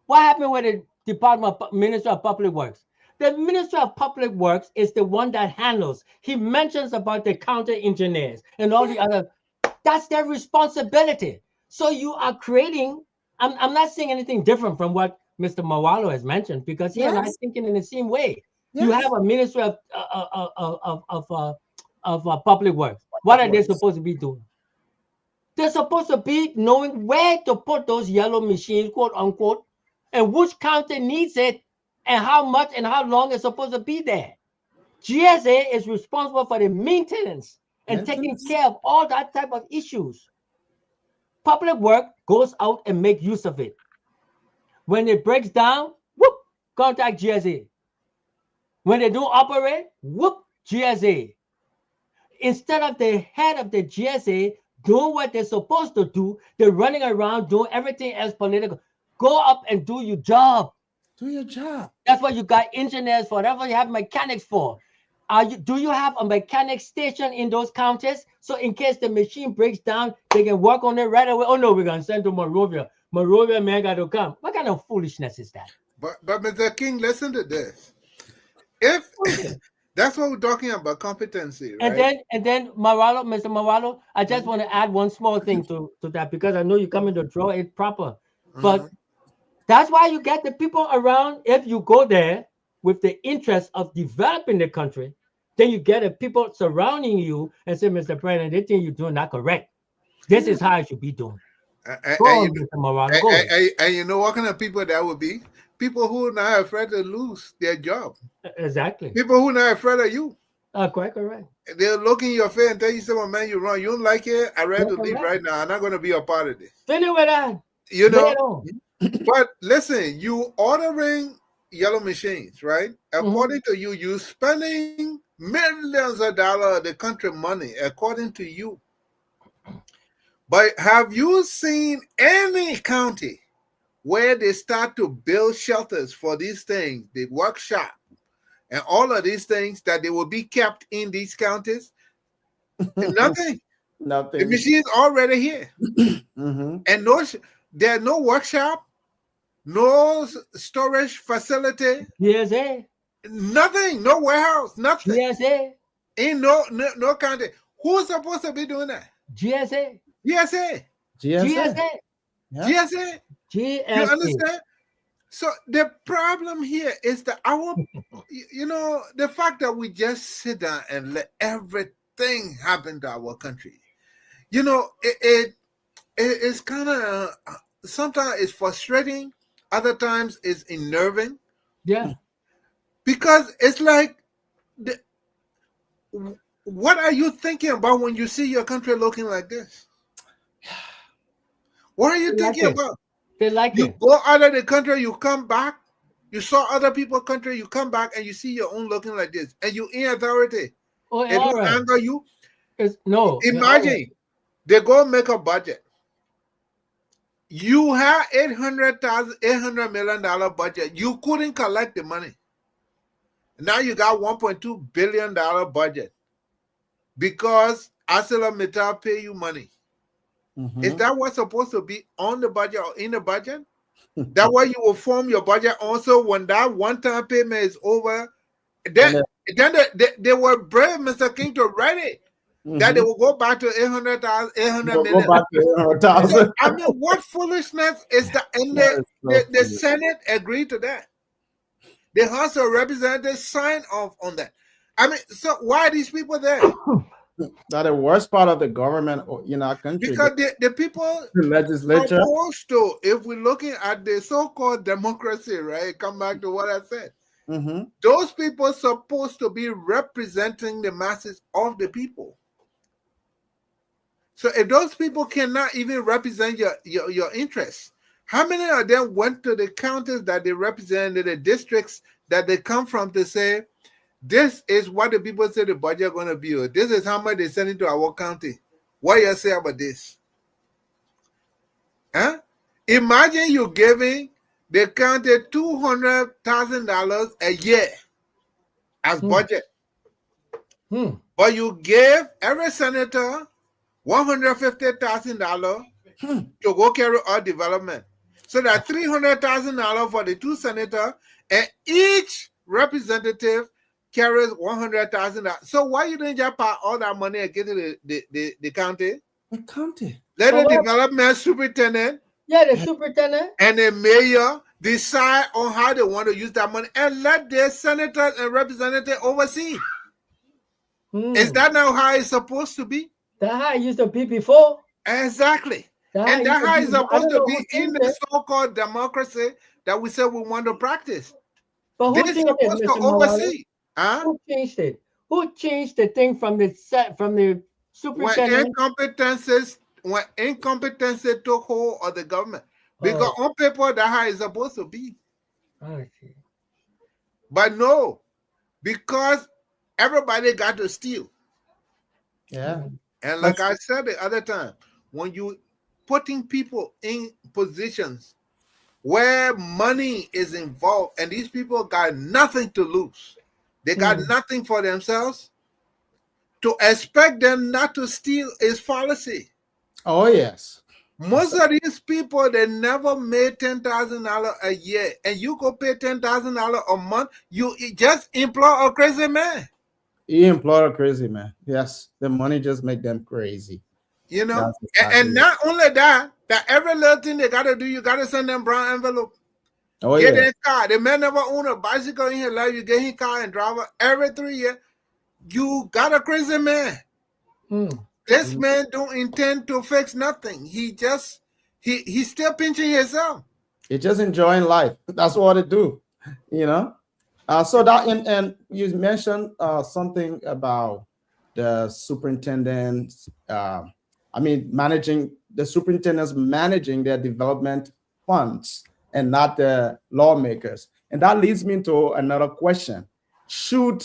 what happened with the Ministry of Public Works? The Ministry of Public Works is the one that handles. He mentions about the county engineers and all the other. That's their responsibility. So you are creating. I'm not saying anything different from what Mr. Mawalo has mentioned, because he and I are Yes. thinking in the same way. You Yes. have a Ministry of Public Works. What are they Works. supposed to be doing? They're supposed to be knowing where to put those yellow machines, quote unquote, and which county needs it, and how much and how long it's supposed to be there. GSA is responsible for the maintenance and taking Maintenance. care of all that type of issues. Public work goes out and make use of it. When it breaks down, whoop, contact GSA. When they don't operate, whoop, GSA. Instead of the head of the GSA doing what they're supposed to do, they're running around doing everything else political. Go up and do your job. Do your job. That's what you got engineers for. That's what you have mechanics for. Do you have a mechanic station in those counties? So in case the machine breaks down, they can work on it right away. Oh no, we're gonna send to Monrovia. Monrovia man got to come. What kind of foolishness is that? But Mr. King, listen to this. If that's what we're talking about, competency, right? And then Mr. Mawalo, I just want to add one small thing to that, because I know you're coming to draw it proper. But that's why you get the people around. If you go there with the interest of developing the country, then you get the people surrounding you and say, Mr. President, this thing you're doing not correct. This is how it should be done. Go on, Mr. Mawalo. Go on. And you know what kind of people that would be? People who are not afraid to lose their job. Exactly. People who are not afraid of you. Quite correct. They'll look in your face and tell you, someone, man, you're wrong. You don't like it. I'd rather leave right now. I'm not going to be a part of this. Finish with that. You know? But listen, you ordering yellow machines, right? According to you, you spending millions of dollars of the country money, according to you. But have you seen any county where they start to build shelters for these things, the workshop, and all of these things that they will be kept in these counties? Nothing. Nothing. The machine's already here. And there's no workshop, no storage facility. GSA. Nothing. No warehouse. Nothing. GSA. Ain't no county. Who's supposed to be doing that? GSA. GSA. GSA. GSA. You understand? So the problem here is that the fact that we just sit down and let everything happen to our country, it's kind of, sometimes it's frustrating, other times it's unnerving. Yeah. Because it's like, what are you thinking about when you see your country looking like this? What are you thinking about? They like you it. Go out of the country, you come back, you saw other people's country, you come back and you see your own looking like this, and you in authority. Oh, it don't anger you. No. Imagine they go make a budget. You have $800 million budget. You couldn't collect the money. Now you got $1.2 billion budget because ArcelorMittal pay you money. Is that what's supposed to be on the budget or in the budget? That way you will form your budget also when that one-time payment is over. Then they were brave, Mr. King, to write it. That they will go back to 800 million. Go back to 800,000. I mean, what foolishness is that? And the Senate agreed to that. The House of Representatives signed off on that. I mean, so why are these people there? That the worst part of the government in our country. Because the people, the legislature, supposed to, if we're looking at the so-called democracy, right? Come back to what I said. Those people supposed to be representing the masses of the people. So if those people cannot even represent your interests, how many of them went to the counties that they represent, the districts that they come from, to say, This is what the people say the budget going to be. This is how much they send into our county. What you say about this? Huh? Imagine you giving the county $200,000 a year as budget. But you gave every senator $150,000 to go carry out development. So that $300,000 for the two senators, and each representative carries $100,000. So why you didn't just pay all that money and get to the county? The county. Let the development superintendent, the superintendent, and the mayor decide on how they want to use that money, and let their senators and representatives oversee. Is that not how it's supposed to be? That's how it used to be before. Exactly. And that's how it's supposed to be in the so-called democracy that we say we want to practice. But who They're changed supposed it, to Mr. oversee. Who changed it? Who changed the thing from the superintendent? When incompetency took hold of the government. Because on paper, that's how it's supposed to be. Okay. But no, because everybody got to steal. Yeah. And like I said the other time, when you putting people in positions where money is involved and these people got nothing to lose, they got nothing for themselves, to expect them not to steal is fallacy. Oh, yes. Most of these people, they never made $10,000 a year, and you go pay $10,000 a month, you just employ a crazy man. You employ a crazy man. Yes, the money just make them crazy. You know, and not only that every little thing they got to do, you got to send them brown envelope. Oh, get yeah. their car. The man never own a bicycle in his life. You get his car and drive it every 3 years. You got a crazy man. This man don't intend to fix nothing. He just he's still pinching himself. He just enjoying life. That's what it do. You know. So that and you mentioned something about the superintendents. Managing the superintendents managing their development funds and not the lawmakers. And that leads me to another question: should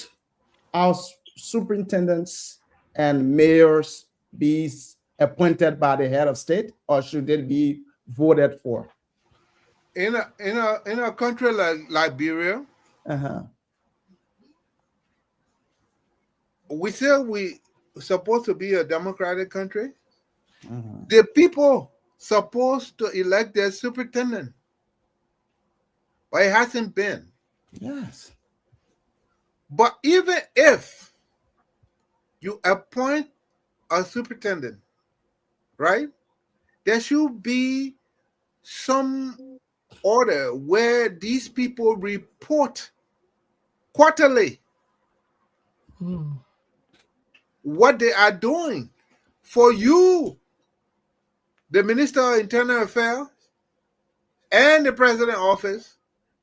our superintendents and mayors be appointed by the head of state, or should they be voted for? In a country like Liberia, we say we supposed to be a democratic country. The people supposed to elect their superintendent, but it hasn't been. Yes. But even if you appoint a superintendent, right, there should be some order where these people report quarterly what they are doing for you, the Minister of Internal Affairs and the President office,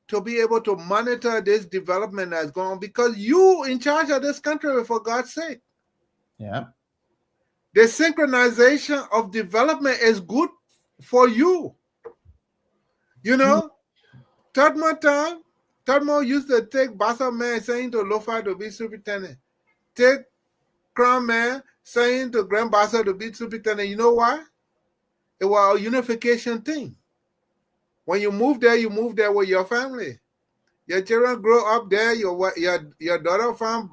to be able to monitor this development that's going on, because you in charge of this country, for God's sake. Yeah. The synchronization of development is good for you. You know, Tadmo used to take Bassa man saying to Lofa to be superintendent. Take Crown man saying to Grand Bassa to be superintendent. You know why? It was a unification thing. When you move there with your family. Your children grow up there. Your daughter found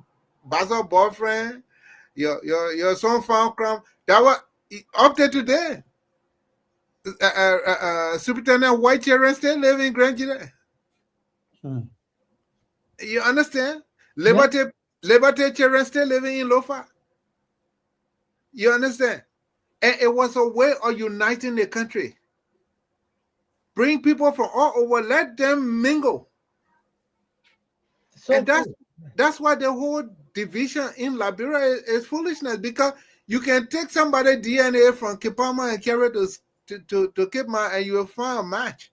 Bassa boyfriend. Your son found Crown. That was up to today. Superintendent white children still live in Grand Gila. You understand? Liberty children still living in Lofa. You understand? And it was a way of uniting the country. Bring people from all over, let them mingle. And that's why the whole division in Liberia is foolishness, because you can take somebody's DNA from Kipama and carry it to Kipma and you will find a match.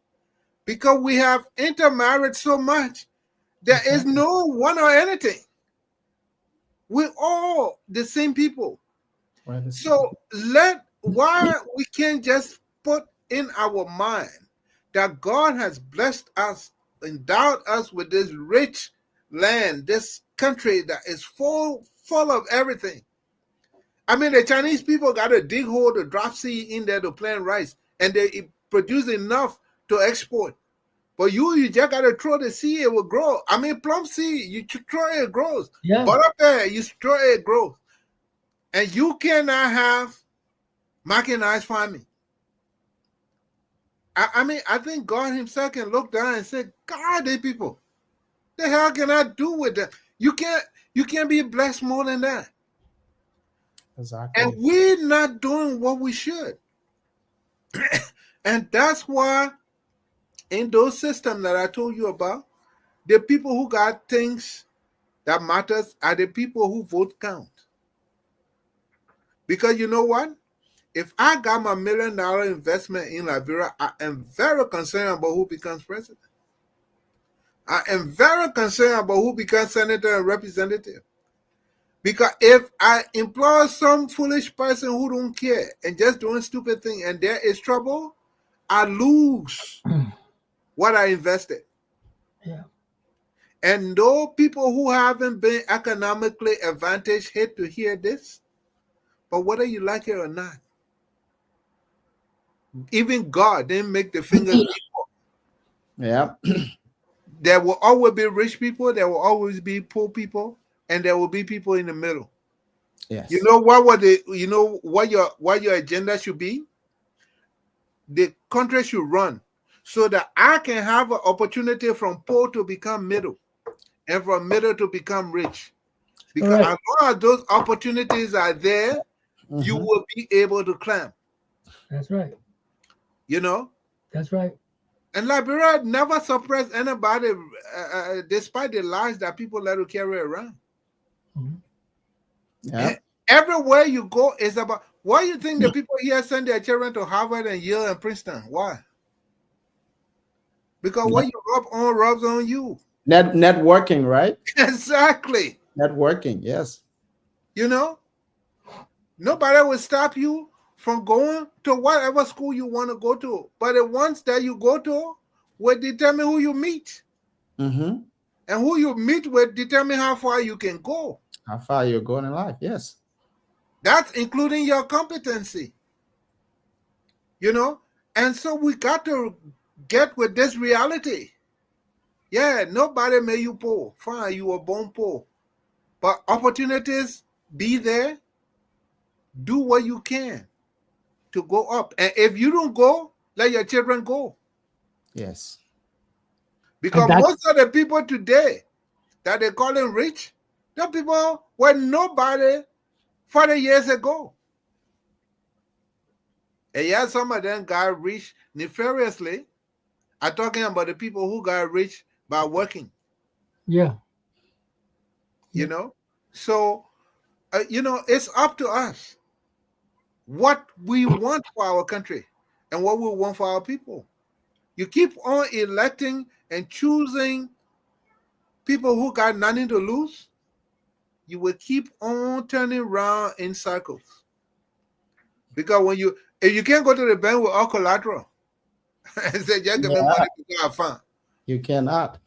Because we have intermarried so much, there is no one or anything. We're all the same people. So why we can't just put in our mind that God has blessed us, endowed us with this rich land, this country that is full of everything. I mean, the Chinese people got to dig hole to drop seed in there to plant rice, and they produce enough to export. But you just got to throw the seed, it will grow. I mean, plum seed, you throw it, it grows. Yeah. But up there, you throw it, it grows. And you cannot have mechanized farming. I mean, I think God himself can look down and say, God, these people, the hell can I do with that? You can't be blessed more than that. Exactly. And we're not doing what we should. And that's why in those systems that I told you about, the people who got things that matters are the people who vote count. Because you know what? If I got my $1 million investment in Liberia, I am very concerned about who becomes president. I am very concerned about who becomes senator and representative. Because if I employ some foolish person who don't care and just doing stupid things and there is trouble, I lose what I invested. Yeah. And those people who haven't been economically advantaged hate to hear this. But whether you like it or not, even God didn't make the fingers equal. Yeah. There will always be rich people, there will always be poor people, and there will be people in the middle. Yes. You know what your agenda should be? The country should run so that I can have an opportunity from poor to become middle and from middle to become rich. Because Correct. as long as those opportunities are there, you will be able to climb. That's right. You know? That's right. And Liberia never suppressed anybody despite the lies that people let to carry around. Yeah. Everywhere you go is about, why you think the people here send their children to Harvard and Yale and Princeton? Why? Because what you rub on rubs on you. Networking, right? Exactly. Networking, yes. You know? Nobody will stop you from going to whatever school you want to go to. But the ones that you go to will determine who you meet. Mm-hmm. And who you meet will determine how far you can go. How far you're going in life, yes. That's including your competency. You know? And so we got to get with this reality. Yeah, nobody made you poor. Fine, you were born poor. But opportunities be there. Do what you can to go up. And if you don't go, let your children go. Yes. Because most of the people today that they calling rich, the people were nobody 40 years ago. And yeah, some of them got rich nefariously. I'm talking about the people who got rich by working. Yeah. You know? So, it's up to us what we want for our country and what we want for our people. You keep on electing and choosing people who got nothing to lose, you will keep on turning around in circles. Because if you can't go to the bank with all collateral and say, just give me money to go have fun. You cannot.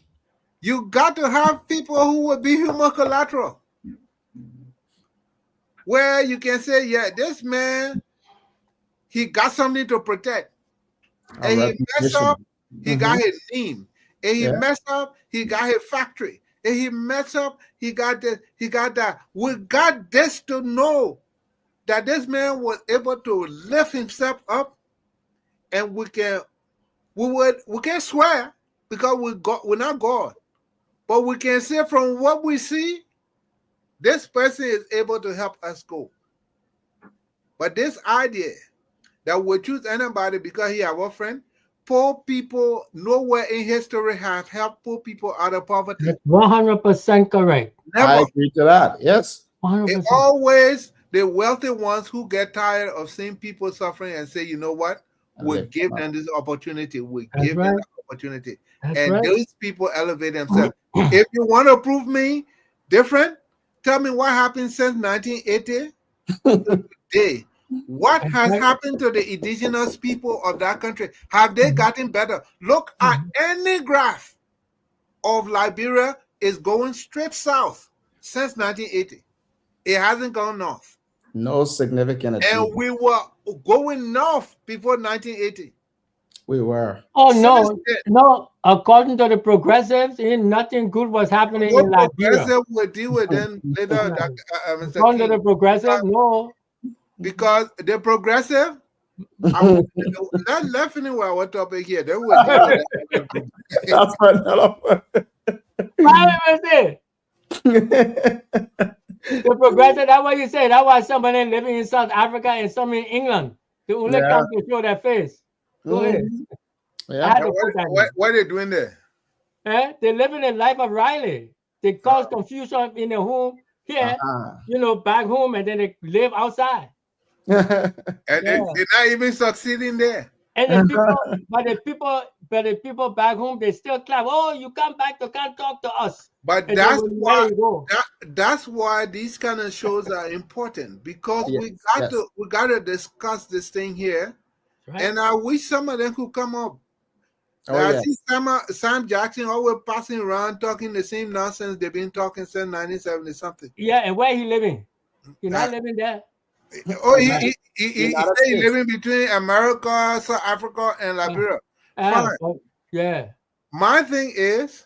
You got to have people who will be human collateral. Where you can say, yeah, this man, he got something to protect. And he messed up, he got his name. And he messed up, he got his factory. And he messed up, he got this, he got that. We got this to know that this man was able to lift himself up, and we can swear because we're not God. But we can say from what we see, this person is able to help us go. But this idea that we choose anybody because he our friend, poor people nowhere in history have helped poor people out of poverty. That's 100% correct. Never. I agree to that. Yes. 100%. It's always the wealthy ones who get tired of seeing people suffering and say, you know what? We'll give them this opportunity. We'll give them the opportunity. And those people elevate themselves. If you want to prove me different, tell me what happened since 1980 to today. What has happened to the indigenous people of that country? Have they gotten better? Look at any graph of Liberia is going straight south. since 1980. It hasn't gone north. No significant And achievement. we were going north before 1980. We were. Oh Since no, then, no. According to the progressives, nothing good was happening no in Liberia. progressive will deal with them later, Mr. According to King, the progressive, no. because the progressive, let's finish with our topic here. They will deal with that. That's another Why was it? The progressive, that's what you say. That's why somebody living in South Africa and some in England. The only Yeah. come to show their face. Go ahead. I Yeah. had to put that in. What are they doing there? They're living the life of Riley. They cause confusion in the home here, back home, and then they live outside. And Yeah. they're not even succeeding there. And the people back home, they still clap. Oh, you come back to come talk to us. But And that's then when you why let it go. that's why these kind of shows are important, because we got to discuss this thing here. Right. And I wish some of them could come up. Oh, I yeah. see Sam Jackson always passing around talking the same nonsense they've been talking since 1970 something. Yeah, and where he living? He's not living there. Oh, he said United he's States. living between America, South Africa, and Liberia. Fine. Yeah. My thing is,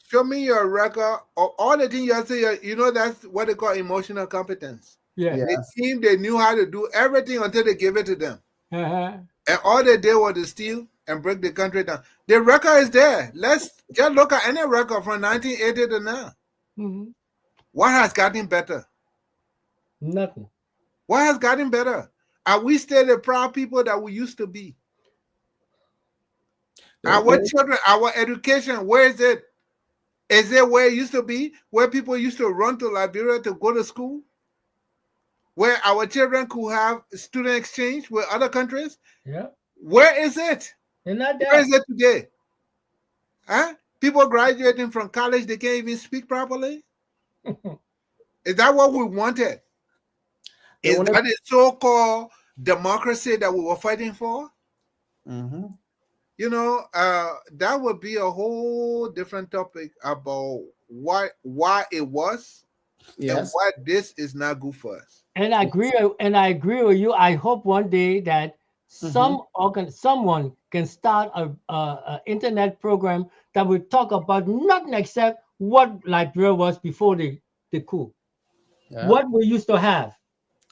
show me your record of all the things you say. You know, that's what they call emotional competence. Yeah. Yeah. The team, they knew how to do everything until they gave it to them. Uh-huh. And all they did was to steal and break the country down. The record is there. Let's just look at any record from 1980 to now. Mm-hmm. What has gotten better? Nothing. What has gotten better? Are we still the proud people that we used to be? Our children, our education, where is it? Is it where it used to be? Where people used to run to Liberia to go to school? Where our children could have student exchange with other countries? Yeah. Where is it? They're not there. Where is it today? Huh? People graduating from college, they can't even speak properly? Is that what we wanted? Is that the so-called democracy that we were fighting for? Mm-hmm. You know, that would be a whole different topic about why it was, and why this is not good for us. And I agree with you. I hope one day that someone can start a internet program that will talk about nothing except what Liberia was before the coup. Yeah. What we used to have.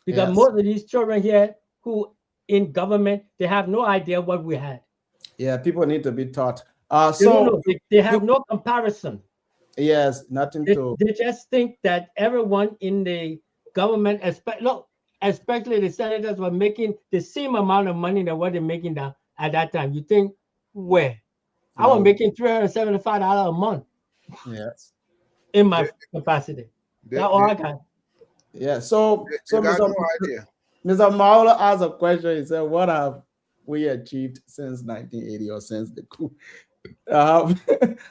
Because most of these children here who in government, they have no idea what we had. Yeah, people need to be taught. They have no comparison. Yes, nothing to. They just think that everyone in the government, especially the senators, were making the same amount of money that what they're making now at that time. You think where? I was making $375 a month. Yes. In my capacity. That's all I got. Yeah. So got no idea. Mr. Maula asked a question. He said, "What have we achieved since 1980 or since the coup?" I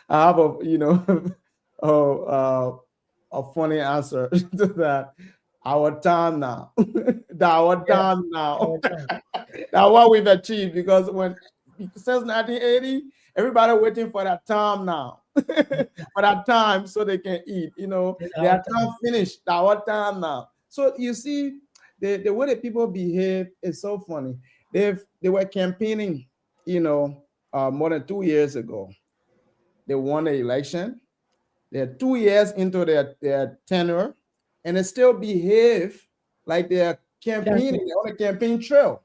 have a funny answer to that. Our time now. Our time now. That's what we've achieved, because since 1980, everybody waiting for that time now. For that time so they can eat. Their time finished. Our time now. So you see, the way the people behave is so funny. They were campaigning, more than 2 years ago. They won the election. They're 2 years into their tenure, and they still behave like they're campaigning. They're on a campaign trail.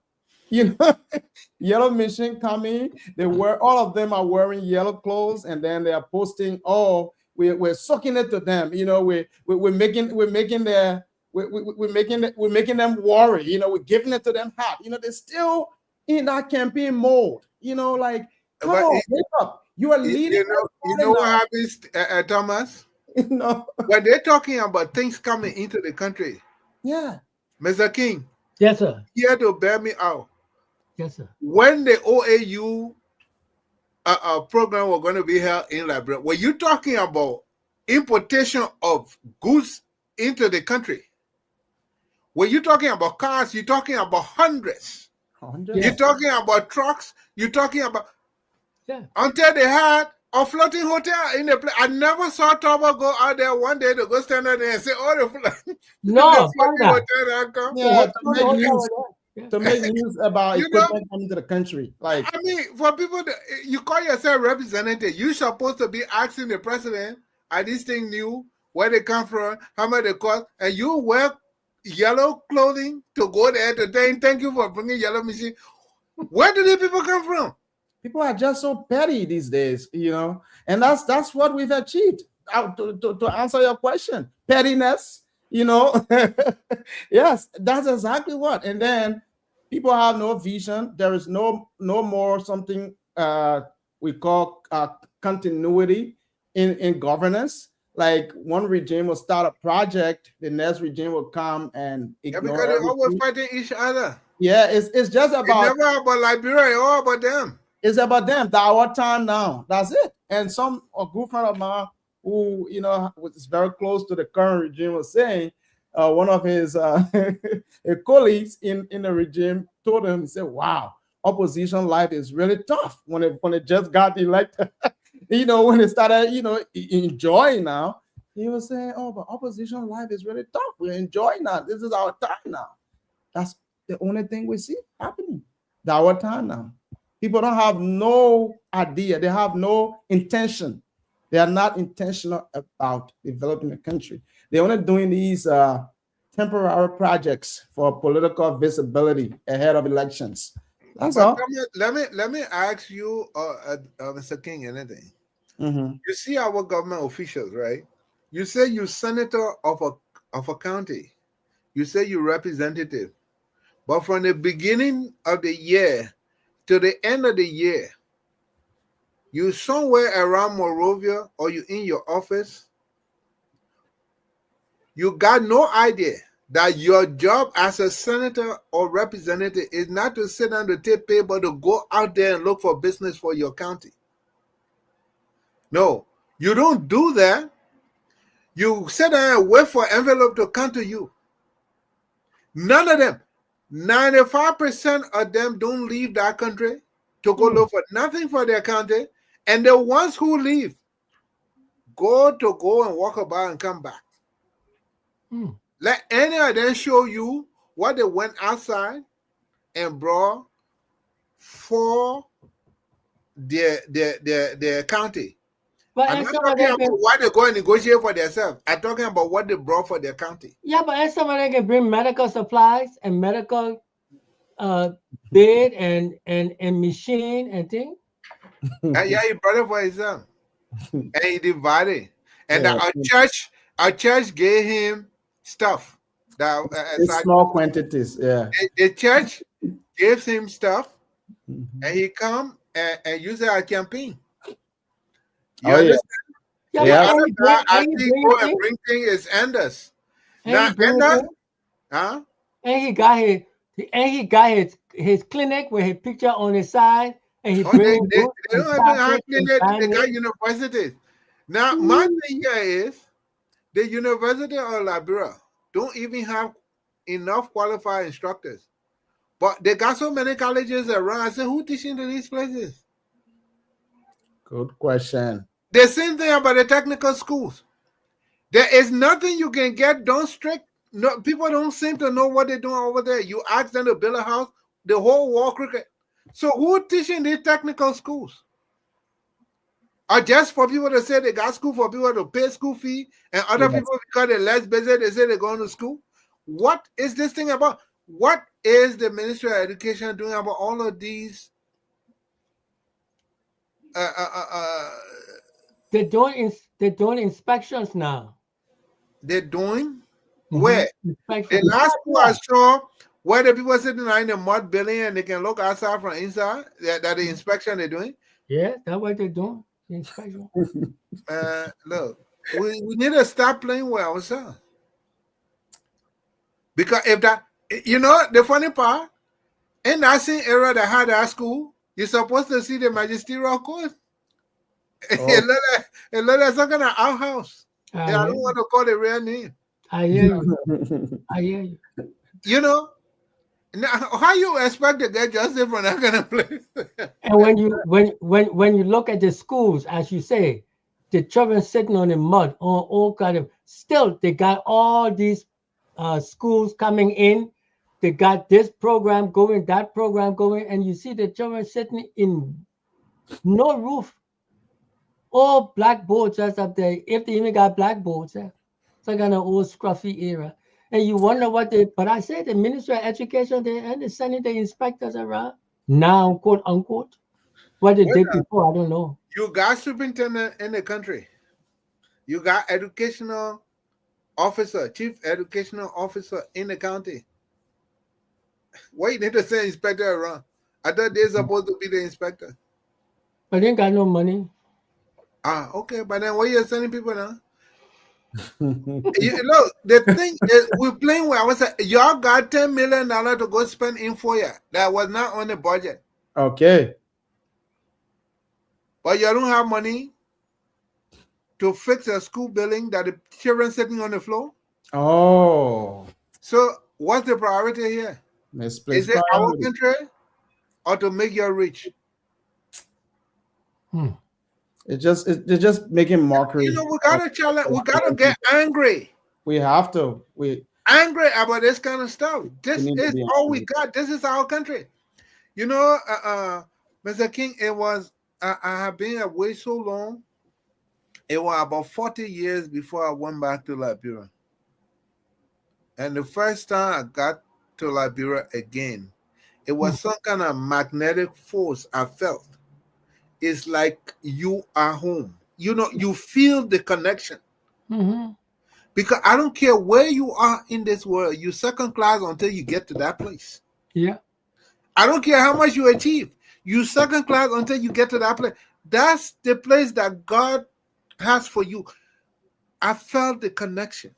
Yellow mission coming. All of them are wearing yellow clothes, and then they are posting, "Oh, we're sucking it to them." We're making them worry. We're giving it to them hot. They're still in that campaign mode. Like, come on, wake up. You are leading. You know what happens, Thomas? When they're talking about things coming into the country. Yeah. Mr. King. Yes, sir. You have to bear me out. Yes, sir. When the OAU program was going to be held in Liberia, were you talking about importation of goods into the country? Were you talking about cars? You're talking about hundreds. You're talking about trucks. You're talking about... Yeah. Until they had a floating hotel in the place. I never saw Toba go out there one day to go stand out there and say, "Oh, the No, floating Fonda. hotel that come." Yeah, to The make hotel news, was there. Yeah. to make news about You know, equipment coming to the country. Like, I mean, for people that you call yourself representative, you supposed to be asking the president, "Are these things new? Where they come from? How much they cost?" And you wear yellow clothing to go there to thank you for bringing yellow machine. Where do these people come from? people are just so petty these days, and that's what we've achieved. To answer your question, pettiness, yes, that's exactly what. And then people have no vision. There is no more something we call continuity in governance. Like one regime will start a project, the next regime will come and Yeah, ignore because they're always everything. fighting each other. Yeah, it's just It's about never about Liberia, it's all about them. it's about them. It's our time now. That's it. And a good friend of mine who was very close to the current regime was saying, one of his colleagues in the regime told him, he said, "Wow, opposition life is really tough when it just got elected." When it started, enjoying now, he was saying, "Oh, but opposition life is really tough. We're enjoying now. This is our time now." That's the only thing we see happening. It's our time now. People don't have no idea. They have no intention. They are not intentional about developing the country. They're only doing these temporary projects for political visibility ahead of elections. That's But all. let me ask you, Mr. King, anything. Mm-hmm. You see our government officials, right? You say you senator of a county. You say you representative. But from the beginning of the year to the end of the year, you somewhere around Morovia or you in your office, you got no idea that your job as a senator or representative is not to sit on the tip pay, but to go out there and look for business for your county. No, you don't do that. You sit there and wait for envelope to come to you. None of them, 95% of them don't leave that country to go look for nothing for their country. And the ones who leave go and walk about and come back. Let any of them show you what they went outside and brought for their county. But I'm and not some of talking them about why they go and negotiate for themselves. I'm talking about what they brought for their county. and some of them can bring medical supplies and medical bed and machine and thing. And yeah, he brought it for himself. And he divided. And Yeah. our church gave him stuff. That It's small quantities. Yeah. the church gives him stuff, Mhm. and he come and use it at campaign. You Oh, yeah. understand? Yeah, Yeah. but Other and guy he actually bring go it and in, bring things is Anders. and Now he bring it Anders, in, huh? and he got his clinic with his picture on his side, and he Oh, bring they books and don't even have packets and clinic, they got bandage. universities. Now, my thing here is the University of Liberia don't even have enough qualified instructors. But they got so many colleges around. I said, who teaching to these places? Good question. The same thing about the technical schools. There is nothing you can get done strict. No, people don't seem to know what they're doing over there. You ask them to build a house, the whole wall cricket. So who teaching these technical schools? Or just for people to say they got school for people to pay school fee, and other Yes. people because they're less busy, they say they're going to school. What is this thing about? What is the Ministry of Education doing about all of these? They're doing inspections now. They're doing where the Inspection. last school I saw where the people sitting in the mud building and they can look outside from inside. That the inspection they're doing. Yeah, that's what they're doing. The inspection. Look, we need to stop playing with ourselves. Because if that, the funny part, in that same area that had that school, you're supposed to see the magisterial court. Oh. It looked like some kind of outhouse. I I hear don't you. want to call it real name. I hear you. I hear you. You know, Now, how you expect to get justice from that kind of place? And when you look at the schools, as you say, the children sitting on the mud, on all kind of, still they got all these schools coming in. They got this program going, that program going, and you see the children sitting in no roof, all blackboards that's up there. If they even got blackboards, it's like kind of old scruffy era. And you wonder what they. But I say the Ministry of Education, they're sending the inspectors around now, quote unquote. What they Well, did before, I don't know. you got superintendent in the country. You got educational officer, chief educational officer in the county. Why you need to send inspector around? I thought they're supposed to be the inspector. But they ain't got no money. Ah, okay, but then why you sending people now? Look, the thing is, we're playing with. I was like, y'all got $10 million to go spend in 4 years. That was not on the budget. Okay. But you don't have money to fix a school building that the children sitting on the floor. Oh, So what's the priority here? misplaced Is it our priority. country or to make you rich? It's just making mockery. You know, we gotta challenge. We gotta get angry. We have to. We Angry about this kind of stuff. This need to is be all we angry. got. This is our country. You know, Mr. King, it was, I have been away so long. It was about 40 years before I went back to Liberia. And the first time I got to Liberia again, it was some kind of magnetic force I felt. It's like you are home. You know, you feel the connection. Mm-hmm. Because I don't care where you are in this world, you're second class until you get to that place. Yeah. I don't care how much you achieve. You second class until you get to that place. That's the place that God has for you. I felt the connection.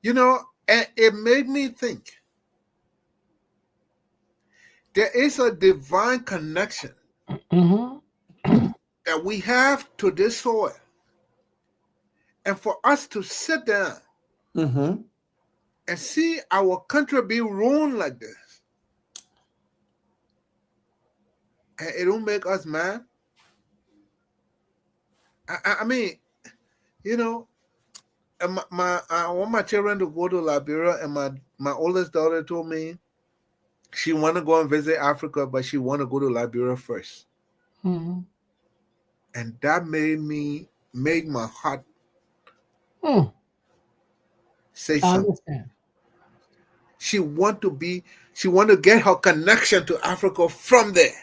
You know, and it made me think there is a divine connection that we have to this soil. And for us to sit down and see our country be ruined like this, and it don't make us mad. I mean, you know, and I want my children to go to Liberia, and my oldest daughter told me she want to go and visit Africa, but she want to go to Liberia first. And that made my heart say I something. understand. She want to get her connection to Africa from there.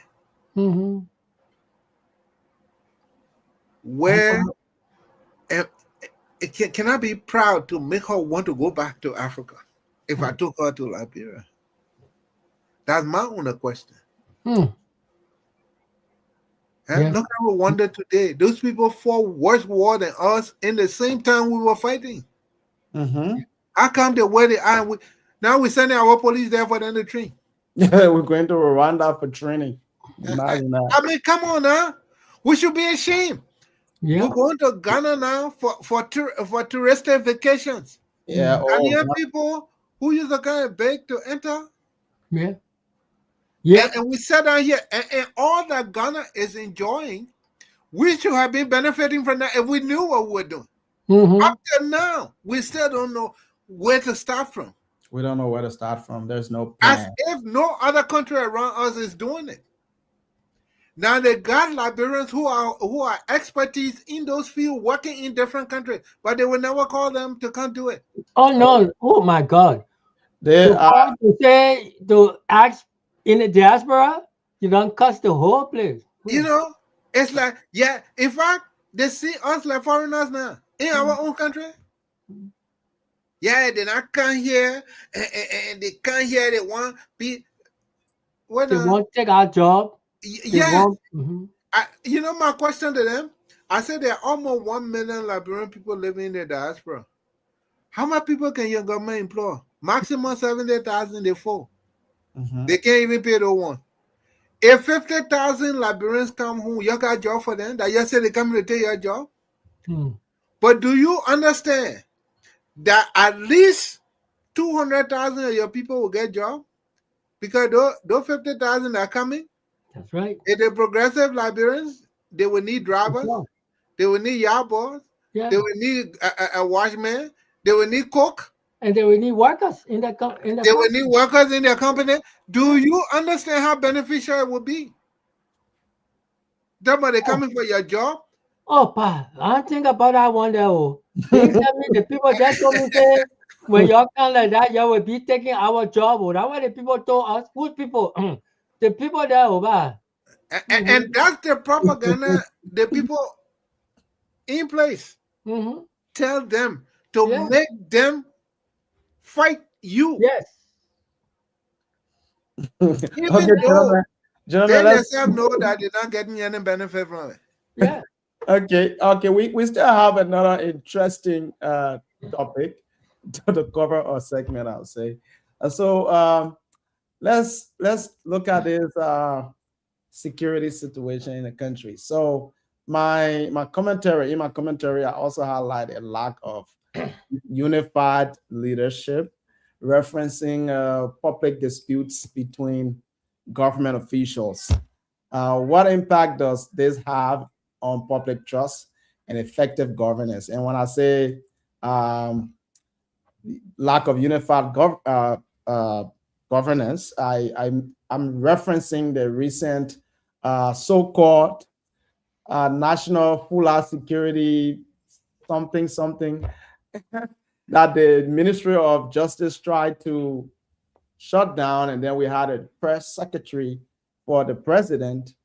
Where can I be proud to make her want to go back to Africa if I took her to Liberia? That's my own question. And look at Rwanda today. Those people fought worse war than us in the same time we were fighting. How come they where they are? Now we're sending our police there for them to train. We're going to Rwanda for training. Imagine that. I mean, come on now. We should be ashamed. Yeah. We're going to Ghana now for touristic vacations. Yeah. And here people who use the kind of beg to enter. Yeah. Yeah. And we sat down here, and all that Ghana is enjoying, we should have been benefiting from that if we knew what we were doing. Up till now, we still don't know where to start from. We don't know where to start from. There's no plan. As if no other country around us is doing it. Now they got Liberians who are expertise in those fields, working in different countries, but they will never call them to come do it. Oh no! Oh my God! They are. To say to ask in the diaspora, you don't cuss the whole place. You know, it's like, yeah, in fact, they see us like foreigners now in our own country. Yeah, they not come here and they come here. They want be. They won't take our job. Yeah, you know my question to them. I said there are almost 1 million Liberian people living in the diaspora. How many people can your government employ? Maximum 70,000. They fall. They can't even pay the one. If 50,000 Liberians come home, you got a job for them. That you say they come to take your job. But do you understand that at least 200,000 of your people will get job because those 50,000 are coming. That's right. If the progressive Liberians, they will need drivers, they will need yard boys, Yeah. they will need a watchman, they will need cook, And they will need workers in the they will need workers in their company. Do you understand how beneficial it would be? Somebody coming for your job. Oh, pa, I think about that one day. Oh, they tell me the people that told me say when y'all come like that, y'all will be taking our job. Oh, that's what the people told us. Who's people? The people there, oh, ba. And that's the propaganda the people in place Mm-hmm. tell them to make them fight you. Yes. Even though gentlemen, they themselves know that they're not getting any benefit from it. Yeah. Okay. We still have another interesting topic to cover our segment, I'll say. So let's look at this security situation in the country. So my commentary, I also highlight a lack of unified leadership, referencing public disputes between government officials. What impact does this have on public trust and effective governance? And when I say lack of unified governance, I'm referencing the recent so-called national full security something that the Ministry of Justice tried to shut down, and then we had a press secretary for the president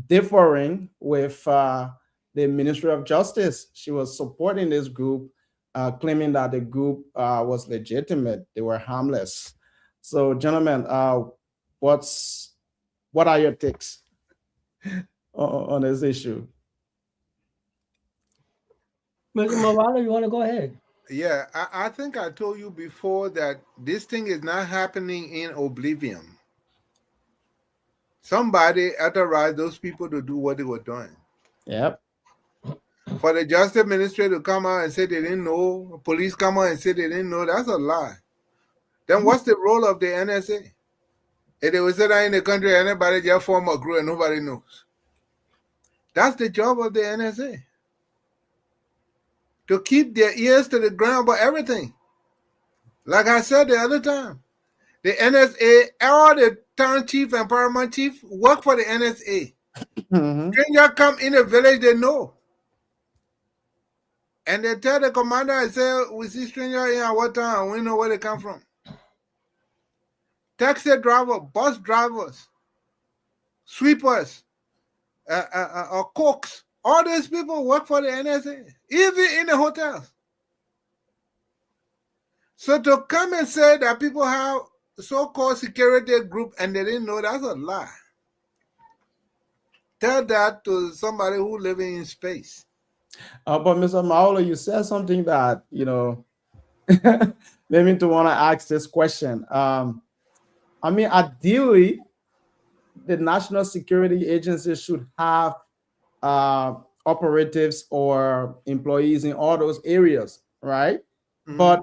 differing with the Ministry of Justice. She was supporting this group, claiming that the group was legitimate, they were harmless. So, gentlemen, what are your takes on this issue? Mr. Mawala, you want to go ahead? Yeah, I think I told you before that this thing is not happening in oblivion. Somebody authorized those people to do what they were doing. Yep. For the Justice Ministry to come out and say they didn't know, police come out and say they didn't know, that's a lie. Then what's the role of the NSA? If they will sit down in the country, anybody just form a group and nobody knows. That's the job of the NSA. To keep their ears to the ground about everything. Like I said the other time, the NSA, all the town chief and paramount chief work for the NSA. Mm-hmm. Stranger come in the village, they know. And they tell the commander, I say, we see stranger in our town, we know where they come from. Taxi driver, bus drivers, sweepers, cooks, all these people work for the NSA, even in the hotels. So to come and say that people have so-called security group and they didn't know, that's a lie. Tell that to somebody who living in space. But Mr. Maolo, you said something that, made me to want to ask this question. Ideally, the National Security Agency should have operatives or employees in all those areas, right? Mm-hmm. But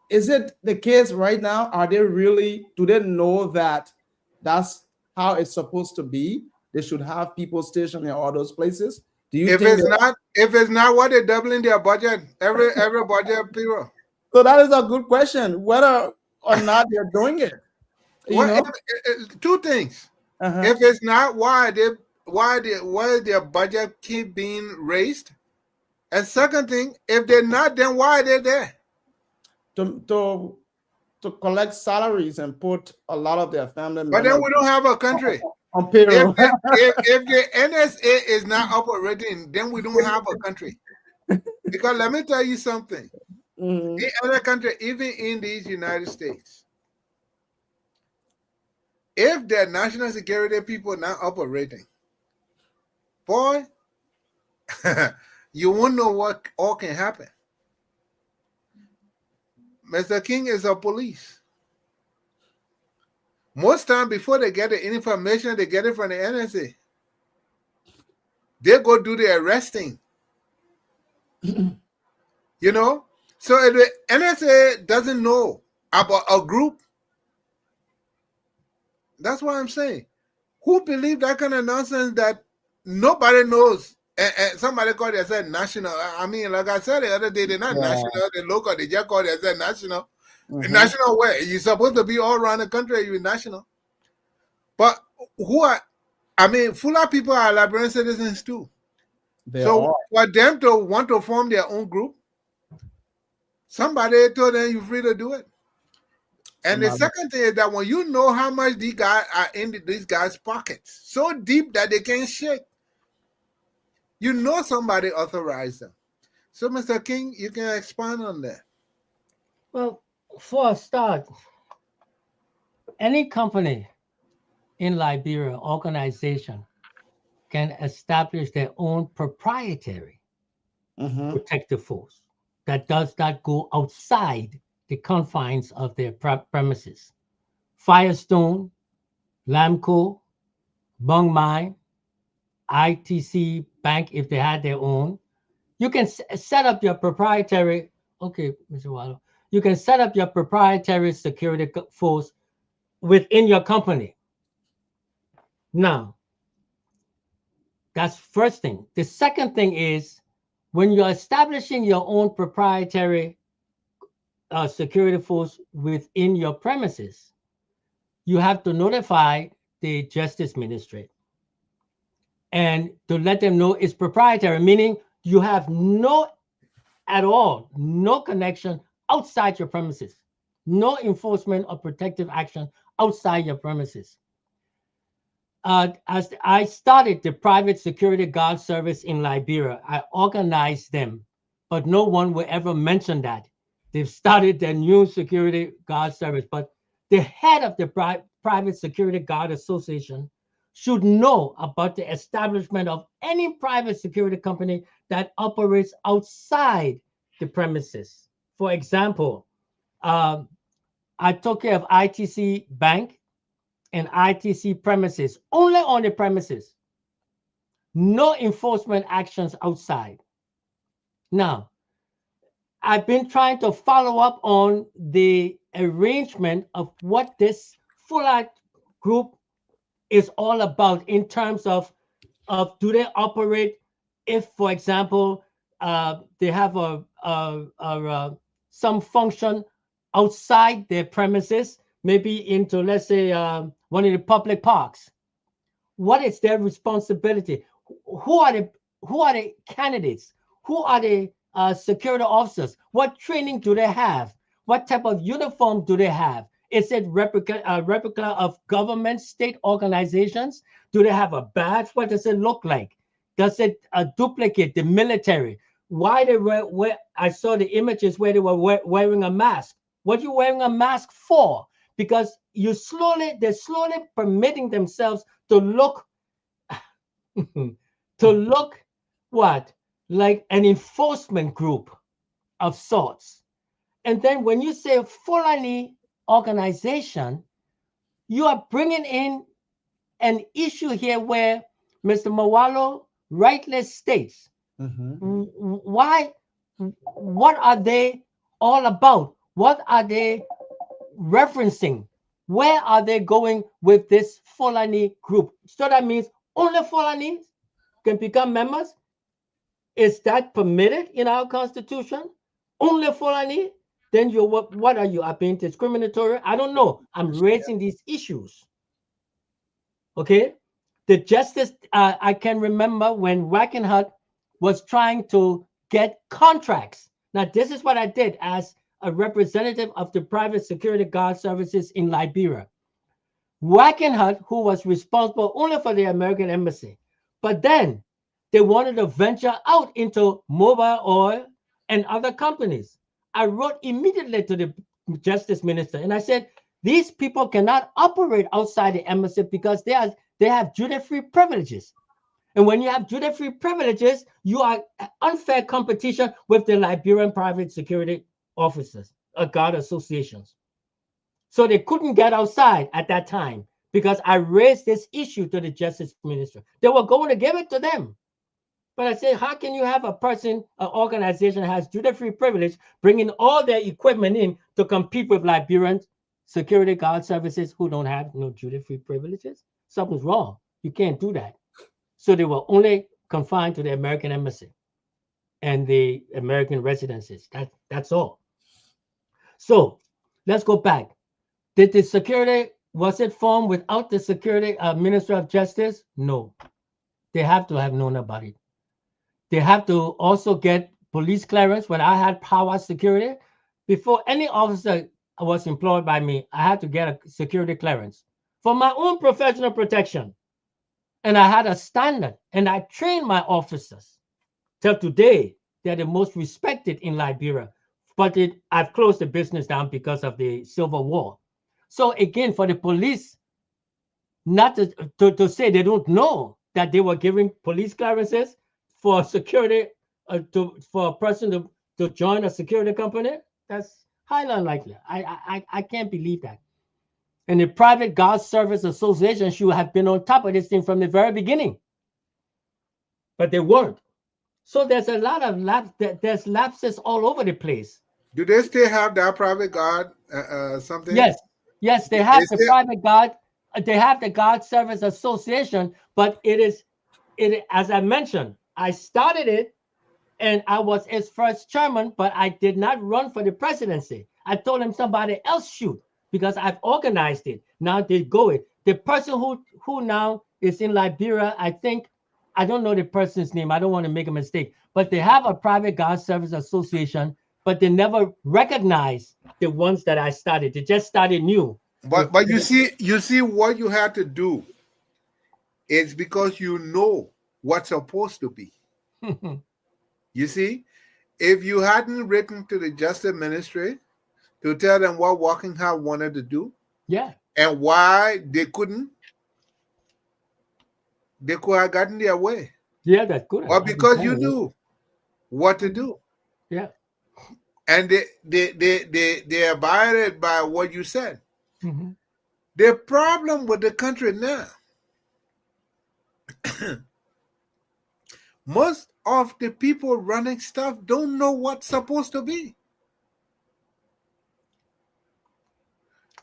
is it the case right now? Do they know that that's how it's supposed to be? They should have people stationed in all those places. Do you think if it's not what they're doubling their budget every budget period? So that is a good question. Whether or not they're doing it. Two things. Uh-huh. If it's not, why their budget keep being raised? And second thing, if they're not, then why are they there? To collect salaries and put a lot of their family members. But then we don't have a country. On payroll. If the NSA is not operating, then we don't have a country. Because let me tell you something. Mm-hmm. In other countries, even in these United States, if the national security people not operating, boy, you won't know what all can happen. Mr. King is a police. Most time before they get the information, they get it from the NSA. They go do the arresting. So if the NSA doesn't know about a group, that's what I'm saying. Who believe that kind of nonsense that nobody knows? And somebody called it said national. I mean, like I said the other day, they're not national, they're local. They just called it said national. National where? You're supposed to be all around the country, you're national. But who are, I mean, full of people are Liberian citizens too. So for them to want to form their own group, somebody told them you're free to do it. And the second thing is that when you know how much these guys are in these guys' pockets, so deep that they can't shake, you know somebody authorized them. So, Mr. King, you can expand on that. Well, for a start, any company in Liberia, organization, can establish their own proprietary protective force that does not go outside the confines of their premises. Firestone, Lamco, Bung Mine, ITC Bank, if they had their own, you can set up your proprietary. Okay, Mr. Wallo, you can set up your proprietary security force within your company. Now, that's first thing. The second thing is when you're establishing your own proprietary security force within your premises, you have to notify the Justice Ministry and to let them know it's proprietary, meaning you have no connection outside your premises, no enforcement or protective action outside your premises. As I started the private security guard service in Liberia, I organized them, but no one will ever mention that. They've started their new security guard service, but the head of the Private Security Guard Association should know about the establishment of any private security company that operates outside the premises. For example, I took care of ITC Bank and ITC premises, only on the premises. No enforcement actions outside. Now, I've been trying to follow up on the arrangement of what this Fuller group is all about in terms of do they operate if, for example, they have some function outside their premises, maybe into, let's say, one of the public parks. What is their responsibility? Who are the candidates? Who are the security officers? What training do they have? What type of uniform do they have? Is it replica of government, state organizations? Do they have a badge? What does it look like? Does it duplicate the military? Why they were? I saw the images where they were wearing a mask. What are you wearing a mask for? Because they're slowly permitting themselves to look what? Like an enforcement group of sorts. And then when you say Fulani organization, you are bringing in an issue here where Mr. Mawalo rightly states, why, what are they all about? What are they referencing? Where are they going with this Fulani group? So that means only Fulanis can become members? Is that permitted in our constitution? Only Fulani? Then you what are you? Are being discriminatory? I don't know. I'm raising these issues. Okay, the justice. I can remember when Wackenhut was trying to get contracts. Now, this is what I did as a representative of the private security guard services in Liberia. Wackenhut, who was responsible only for the American embassy, but then they wanted to venture out into Mobile Oil and other companies. I wrote immediately to the Justice Minister and I said, these people cannot operate outside the embassy because they have duty-free privileges. And when you have duty-free privileges, you are unfair competition with the Liberian private security officers, guard associations. So they couldn't get outside at that time because I raised this issue to the Justice Minister. They were going to give it to them. But I say, how can you have a person, an organization that has duty-free privilege, bringing all their equipment in to compete with Liberian security guard services who don't have no duty-free privileges? Something's wrong. You can't do that. So they were only confined to the American embassy and the American residences. That's all. So let's go back. Did the security, was it formed without the security Minister of Justice? No. They have to have known about it. They have to also get police clearance. When I had power security, before any officer was employed by me, I had to get a security clearance for my own professional protection. And I had a standard, and I trained my officers. Till today, they're the most respected in Liberia. But I've closed the business down because of the Civil War. So again, for the police not to say they don't know that they were giving police clearances for security, for a person to join a security company, that's highly unlikely. I can't believe that. And the Private Guard Service Association should have been on top of this thing from the very beginning, but they weren't. So there's a lot of there's lapses all over the place. Do they still have that private guard something? Yes, they have the private guard. They have the Guard Service Association, but it as I mentioned, I started it and I was its first chairman, but I did not run for the presidency. I told him somebody else should because I've organized it. Now they go it. The person who now is in Liberia, I think, I don't know the person's name. I don't want to make a mistake, but they have a Private Guard Service Association, but they never recognize the ones that I started. They just started new. But you see what you had to do is because you know what's supposed to be. You see, if you hadn't written to the Justice Ministry to tell them what Walking Hard wanted to do, and why they couldn't, they could have gotten their way. Yeah, that could have. But because you knew what to do. Yeah. And they abided by what you said. Mm-hmm. The problem with the country now, most of the people running stuff don't know what's supposed to be.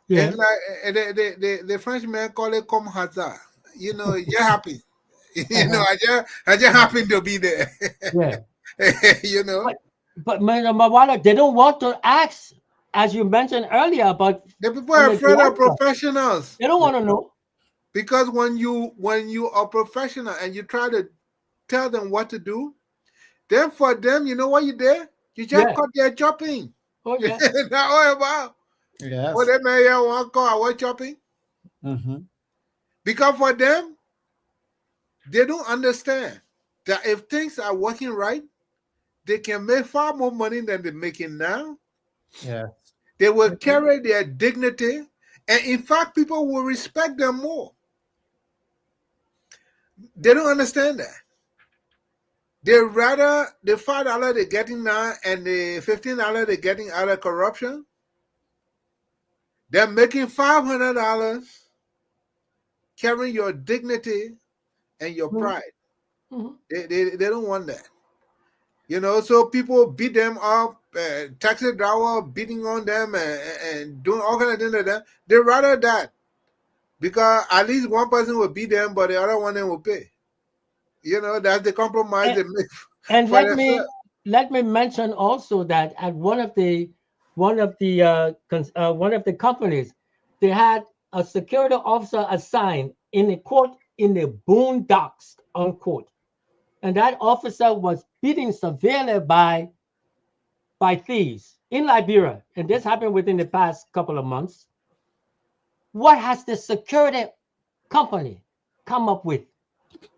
Yeah. It's like the Frenchman call it comme hasard. You know, you're happy. You know, I just happen to be there. Yeah. You know. But Mawala, they don't want to ask, as you mentioned earlier, about the people are afraid of professionals. They don't want to know. Because when you are professional and you try to tell them what to do, then for them, you know what you did? You just cut their chopping. Oh yeah. Now all about. Yes. What they may have one call what chopping. Mm-hmm. Because for them, they don't understand that if things are working right, they can make far more money than they're making now. Yeah. They will carry their dignity, and in fact, people will respect them more. They don't understand that. They rather the $5 they're getting now and the $15 they're getting out of corruption. They're making $500 carrying your dignity and your pride. Mm-hmm. They don't want that. You know, so people beat them up, taxi driver beating on them and doing all kind of things like that. They rather that because at least one person will beat them, but the other one will pay. You know, that's the compromise they make. And let me mention also that at one of the companies, they had a security officer assigned in a court in the boondocks, unquote. And that officer was beaten severely by thieves in Liberia. And this happened within the past couple of months. What has the security company come up with?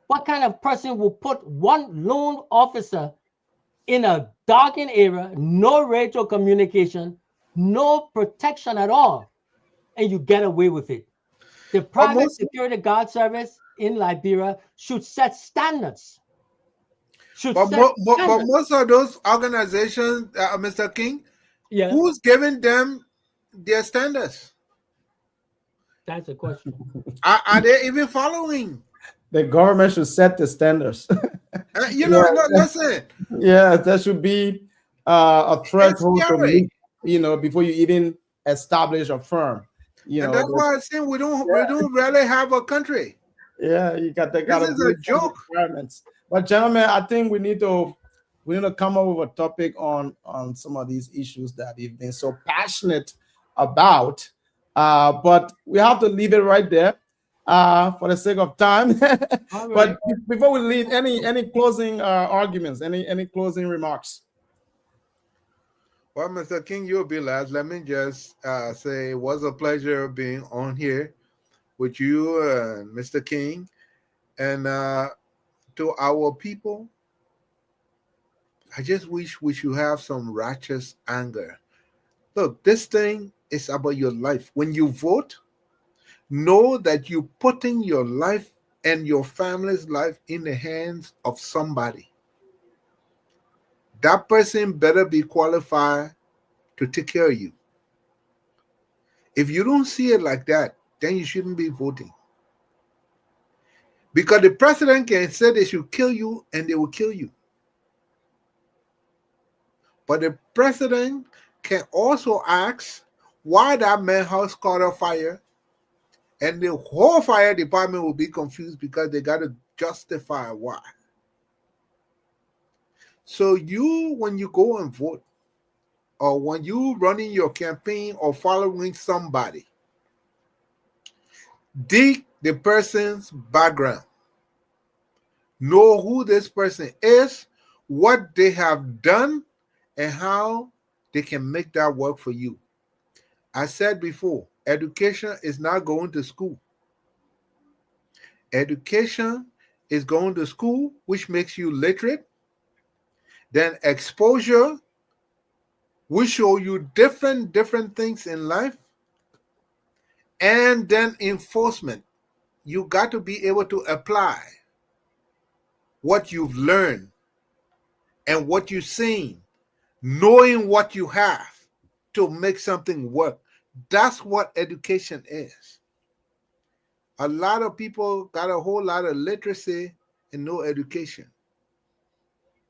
What kind of person will put one lone officer in a darkened area, no radio communication, no protection at all, and you get away with it? The private security guard service in Liberia should set standards. But most of those organizations, Mr. King, who's giving them their standards? That's a question. Are they even following? The government should set the standards. No, listen, Yeah, there should be a it's threshold to scary. meet, before you even establish a firm. And that's why I'm saying we don't really have a country. Yeah, there This gotta is be a some joke. requirements. But gentlemen, I think we need to come up with a topic on some of these issues that we've been so passionate about. But we have to leave it right there for the sake of time. All right. But before we leave, any closing arguments, any closing remarks? Well, Mr. King, you'll be last. Let me just say it was a pleasure being on here with you, Mr. King. And to our people, I just wish we should have some righteous anger. Look, this thing is about your life. When you vote, know that you're putting your life and your family's life in the hands of somebody. That person better be qualified to take care of you. If you don't see it like that, then you shouldn't be voting. Because the president can say they should kill you and they will kill you. But the president can also ask why that man house caught on fire, and the whole fire department will be confused because they got to justify why. So when you go and vote, or when you running your campaign or following somebody, dig the person's background. Know who this person is, what they have done, and how they can make that work for you. I said before, education is not going to school. Education is going to school, which makes you literate. Then exposure will show you different things in life. And then enforcement. You got to be able to apply what you've learned and what you've seen, knowing what you have to make something work. That's what education is. A lot of people got a whole lot of literacy and no education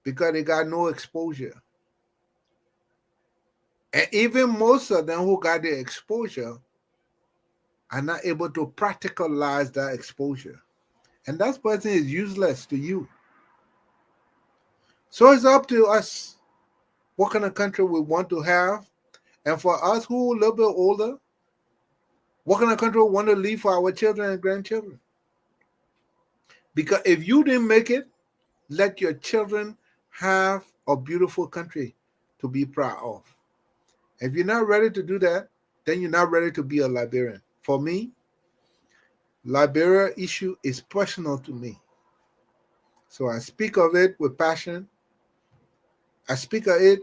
because they got no exposure. And even most of them who got the exposure are not able to practicalize that exposure. And that person is useless to you. So it's up to us what kind of country we want to have. And for us who are a little bit older, what kind of country we want to leave for our children and grandchildren. Because if you didn't make it, let your children have a beautiful country to be proud of. If you're not ready to do that, then you're not ready to be a Liberian. For me, Liberia issue is personal to me. So I speak of it with passion. I speak of it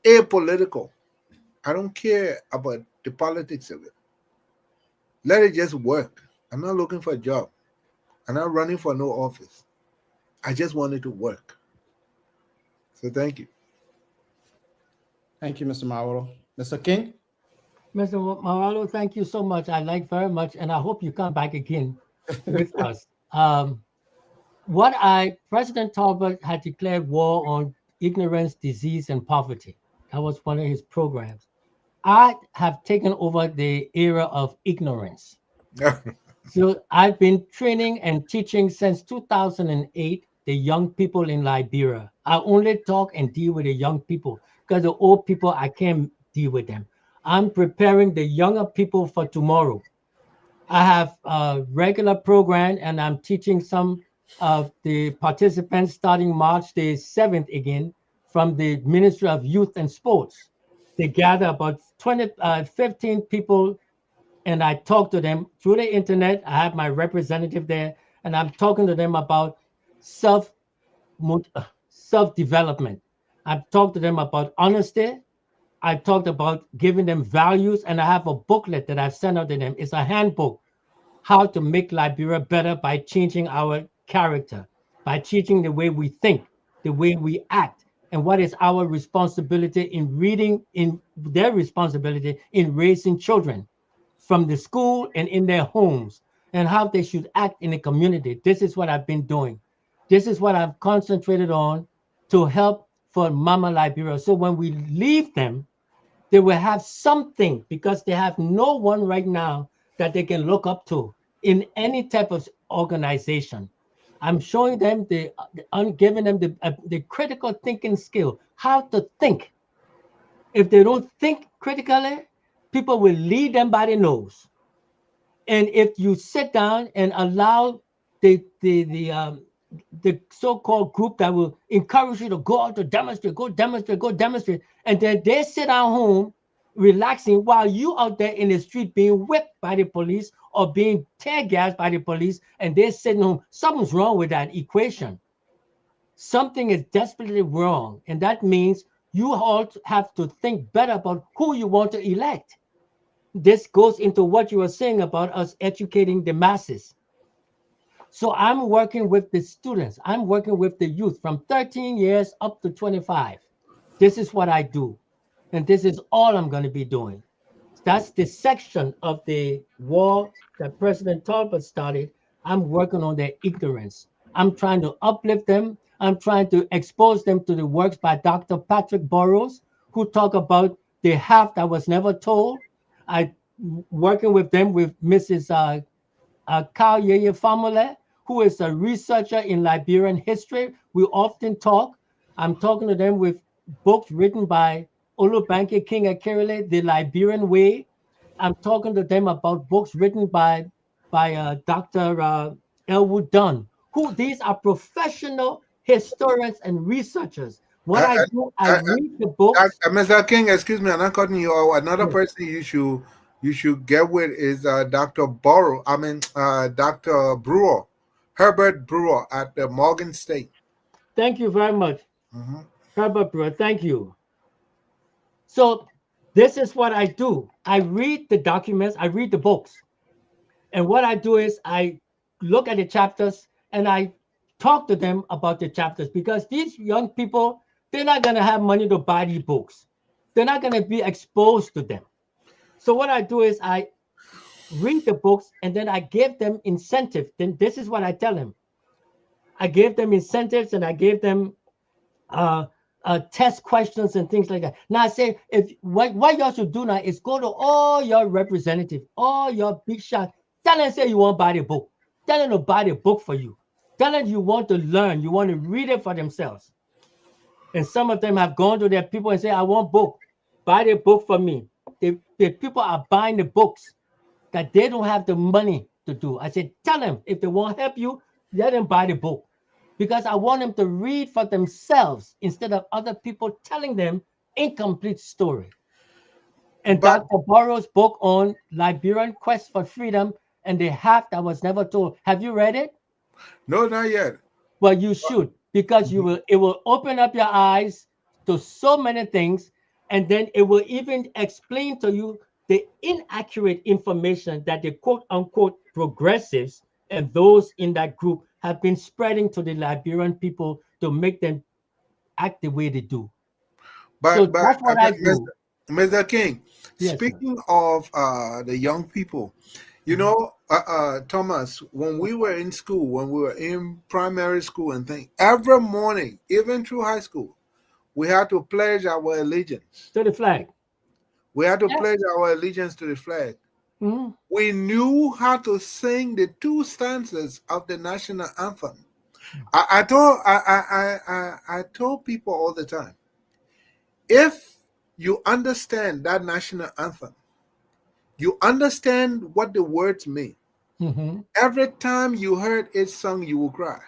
apolitical. I don't care about the politics of it. Let it just work. I'm not looking for a job. I'm not running for no office. I just want it to work. So thank you. Thank you, Mr. Mauro. Mr. King? Mr. Maralo, thank you so much. I like very much, and I hope you come back again with us. President Talbot had declared war on ignorance, disease, and poverty. That was one of his programs. I have taken over the era of ignorance. So I've been training and teaching since 2008 the young people in Liberia. I only talk and deal with the young people because the old people, I can't deal with them. I'm preparing the younger people for tomorrow. I have a regular program and I'm teaching some of the participants starting March the 7th again from the Ministry of Youth and Sports. They gather about 15 people and I talk to them through the internet. I have my representative there and I'm talking to them about self-development. I've talked to them about honesty. I talked about giving them values, and I have a booklet that I've sent out to them. It's a handbook, how to make Liberia better by changing our character, by changing the way we think, the way we act, and what is our responsibility in their responsibility in raising children from the school and in their homes, and how they should act in the community. This is what I've been doing. This is what I've concentrated on to help for Mama Liberia. So when we leave them, they will have something because they have no one right now that they can look up to in any type of organization. I'm showing them I'm giving them the critical thinking skill, how to think. If they don't think critically, people will lead them by the nose. And if you sit down and allow the so-called group that will encourage you to go out to demonstrate, go demonstrate, go demonstrate, and then they sit at home relaxing while you out there in the street being whipped by the police or being tear gassed by the police, and they're sitting home. Something's wrong with that equation. Something is desperately wrong, and that means you all have to think better about who you want to elect. This goes into what you were saying about us educating the masses. So I'm working with the students. I'm working with the youth from 13 years up to 25. This is what I do. And this is all I'm going to be doing. That's the section of the war that President Talbot started. I'm working on their ignorance. I'm trying to uplift them. I'm trying to expose them to the works by Dr. Patrick Burroughs, who talk about the half that was never told. I working with them with Mrs. Kalyeye Famole, who is a researcher in Liberian history. We often talk. I'm talking to them with books written by Olubanke King Akerele, The Liberian Way. I'm talking to them about books written by Dr. Elwood Dunn, who these are professional historians and researchers. What I do, I read the books. Mr. King, excuse me, I'm not cutting you off. Another person you should get with is Dr. Dr. Brewer, Herbert Brewer at the Morgan State. Thank you very much, Herbert Brewer. Thank you. So this is what I do. I read the documents, I read the books. And what I do is I look at the chapters and I talk to them about the chapters, because these young people, they're not going to have money to buy these books. They're not going to be exposed to them. So what I do is I read the books and then I give them incentive. Then this is what I tell them. I gave them incentives and I gave them test questions and things like that. Now I say, if what y'all should do now is go to all your representatives, all your big shots, tell them, say you want to buy the book. Tell them to buy the book for you. Tell them you want to learn, you want to read it for themselves. And some of them have gone to their people and say, I want book. Buy the book for me. The people are buying the books that they don't have the money to do. I said, tell them if they want to help you, let them buy the book. Because I want them to read for themselves instead of other people telling them incomplete story. And Dr. Burroughs' book on Liberian Quest for Freedom and the half that was never told. Have you read it? No, not yet. Well, you should, because it will open up your eyes to so many things, and then it will even explain to you the inaccurate information that the quote unquote progressives and those in that group have been spreading to the Liberian people to make them act the way they do. So that's what I do. Mr. King, Yes, speaking of the young people, you know, Thomas, when we were in school, when we were in primary school and things, every morning, even through high school, we had to pledge our allegiance. To the flag. We had to pledge our allegiance to the flag. Mm-hmm. We knew how to sing the two stanzas of the national anthem. I told people all the time, if you understand that national anthem, you understand what the words mean. Mm-hmm. Every time you heard it sung, you will cry.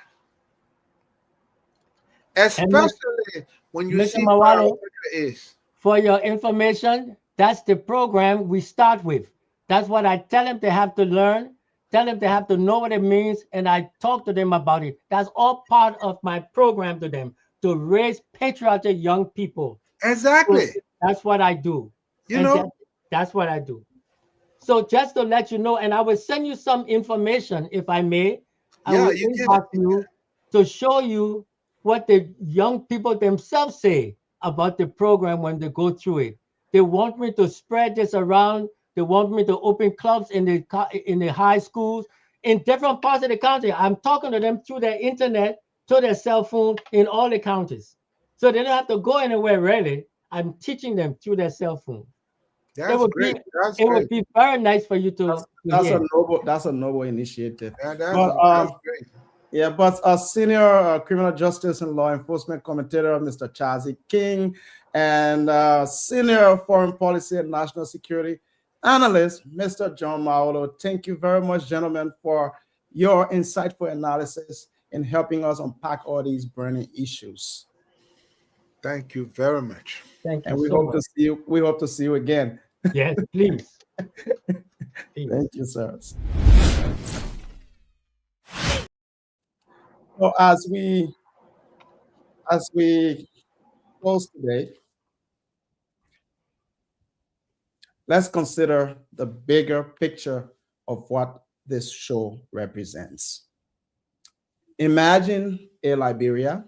Especially when you see what our country is. For your information, that's the program we start with. That's what I tell them they have to learn, tell them they have to know what it means, and I talk to them about it. That's all part of my program to them, to raise patriotic young people. Exactly. So that's what I do. That's what I do. So just to let you know, and I will send you some information, if I may. I will inbox you to show you what the young people themselves say about the program when they go through it. They want me to spread this around. They want me to open clubs in the high schools in different parts of the country. I'm talking to them through their internet to their cell phone in all the counties. So they don't have to go anywhere really. I'm teaching them through their cell phone. That's great. That's It would great. be very nice for you to hear. That's a noble initiative. Yeah, But that's great. yeah, but our senior criminal justice and law enforcement commentator, Mr. Chazi King, and senior foreign policy and national security analyst, Mr. John Maolo. Thank you very much, gentlemen, for your insightful analysis in helping us unpack all these burning issues. Thank you very much. Thank you And we so hope much. to see you. We hope to see you again. Yes, please. Please. Thank you, sir. So as we close today, let's consider the bigger picture of what this show represents. Imagine a Liberia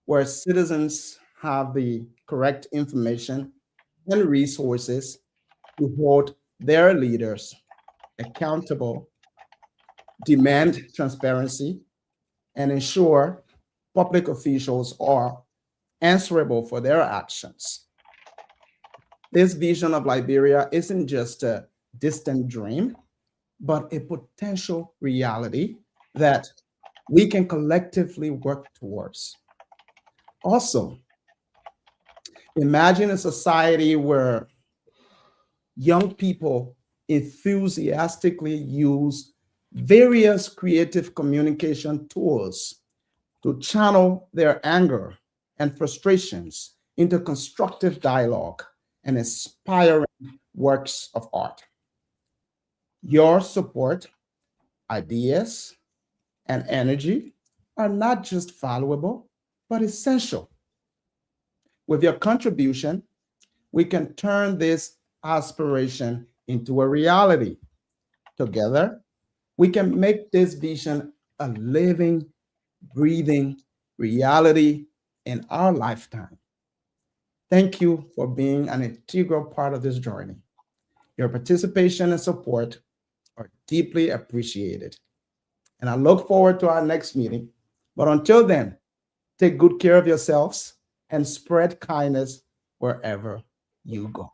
where citizens have the correct information and resources to hold their leaders accountable, demand transparency, and ensure public officials are answerable for their actions. This vision of Liberia isn't just a distant dream, but a potential reality that we can collectively work towards. Also, imagine a society where young people enthusiastically use various creative communication tools to channel their anger and frustrations into constructive dialogue and inspiring works of art. Your support, ideas, and energy are not just valuable, but essential. With your contribution, we can turn this aspiration into a reality. Together, we can make this vision a living, breathing reality in our lifetime. Thank you for being an integral part of this journey. Your participation and support are deeply appreciated. And I look forward to our next meeting. But until then, take good care of yourselves and spread kindness wherever you go.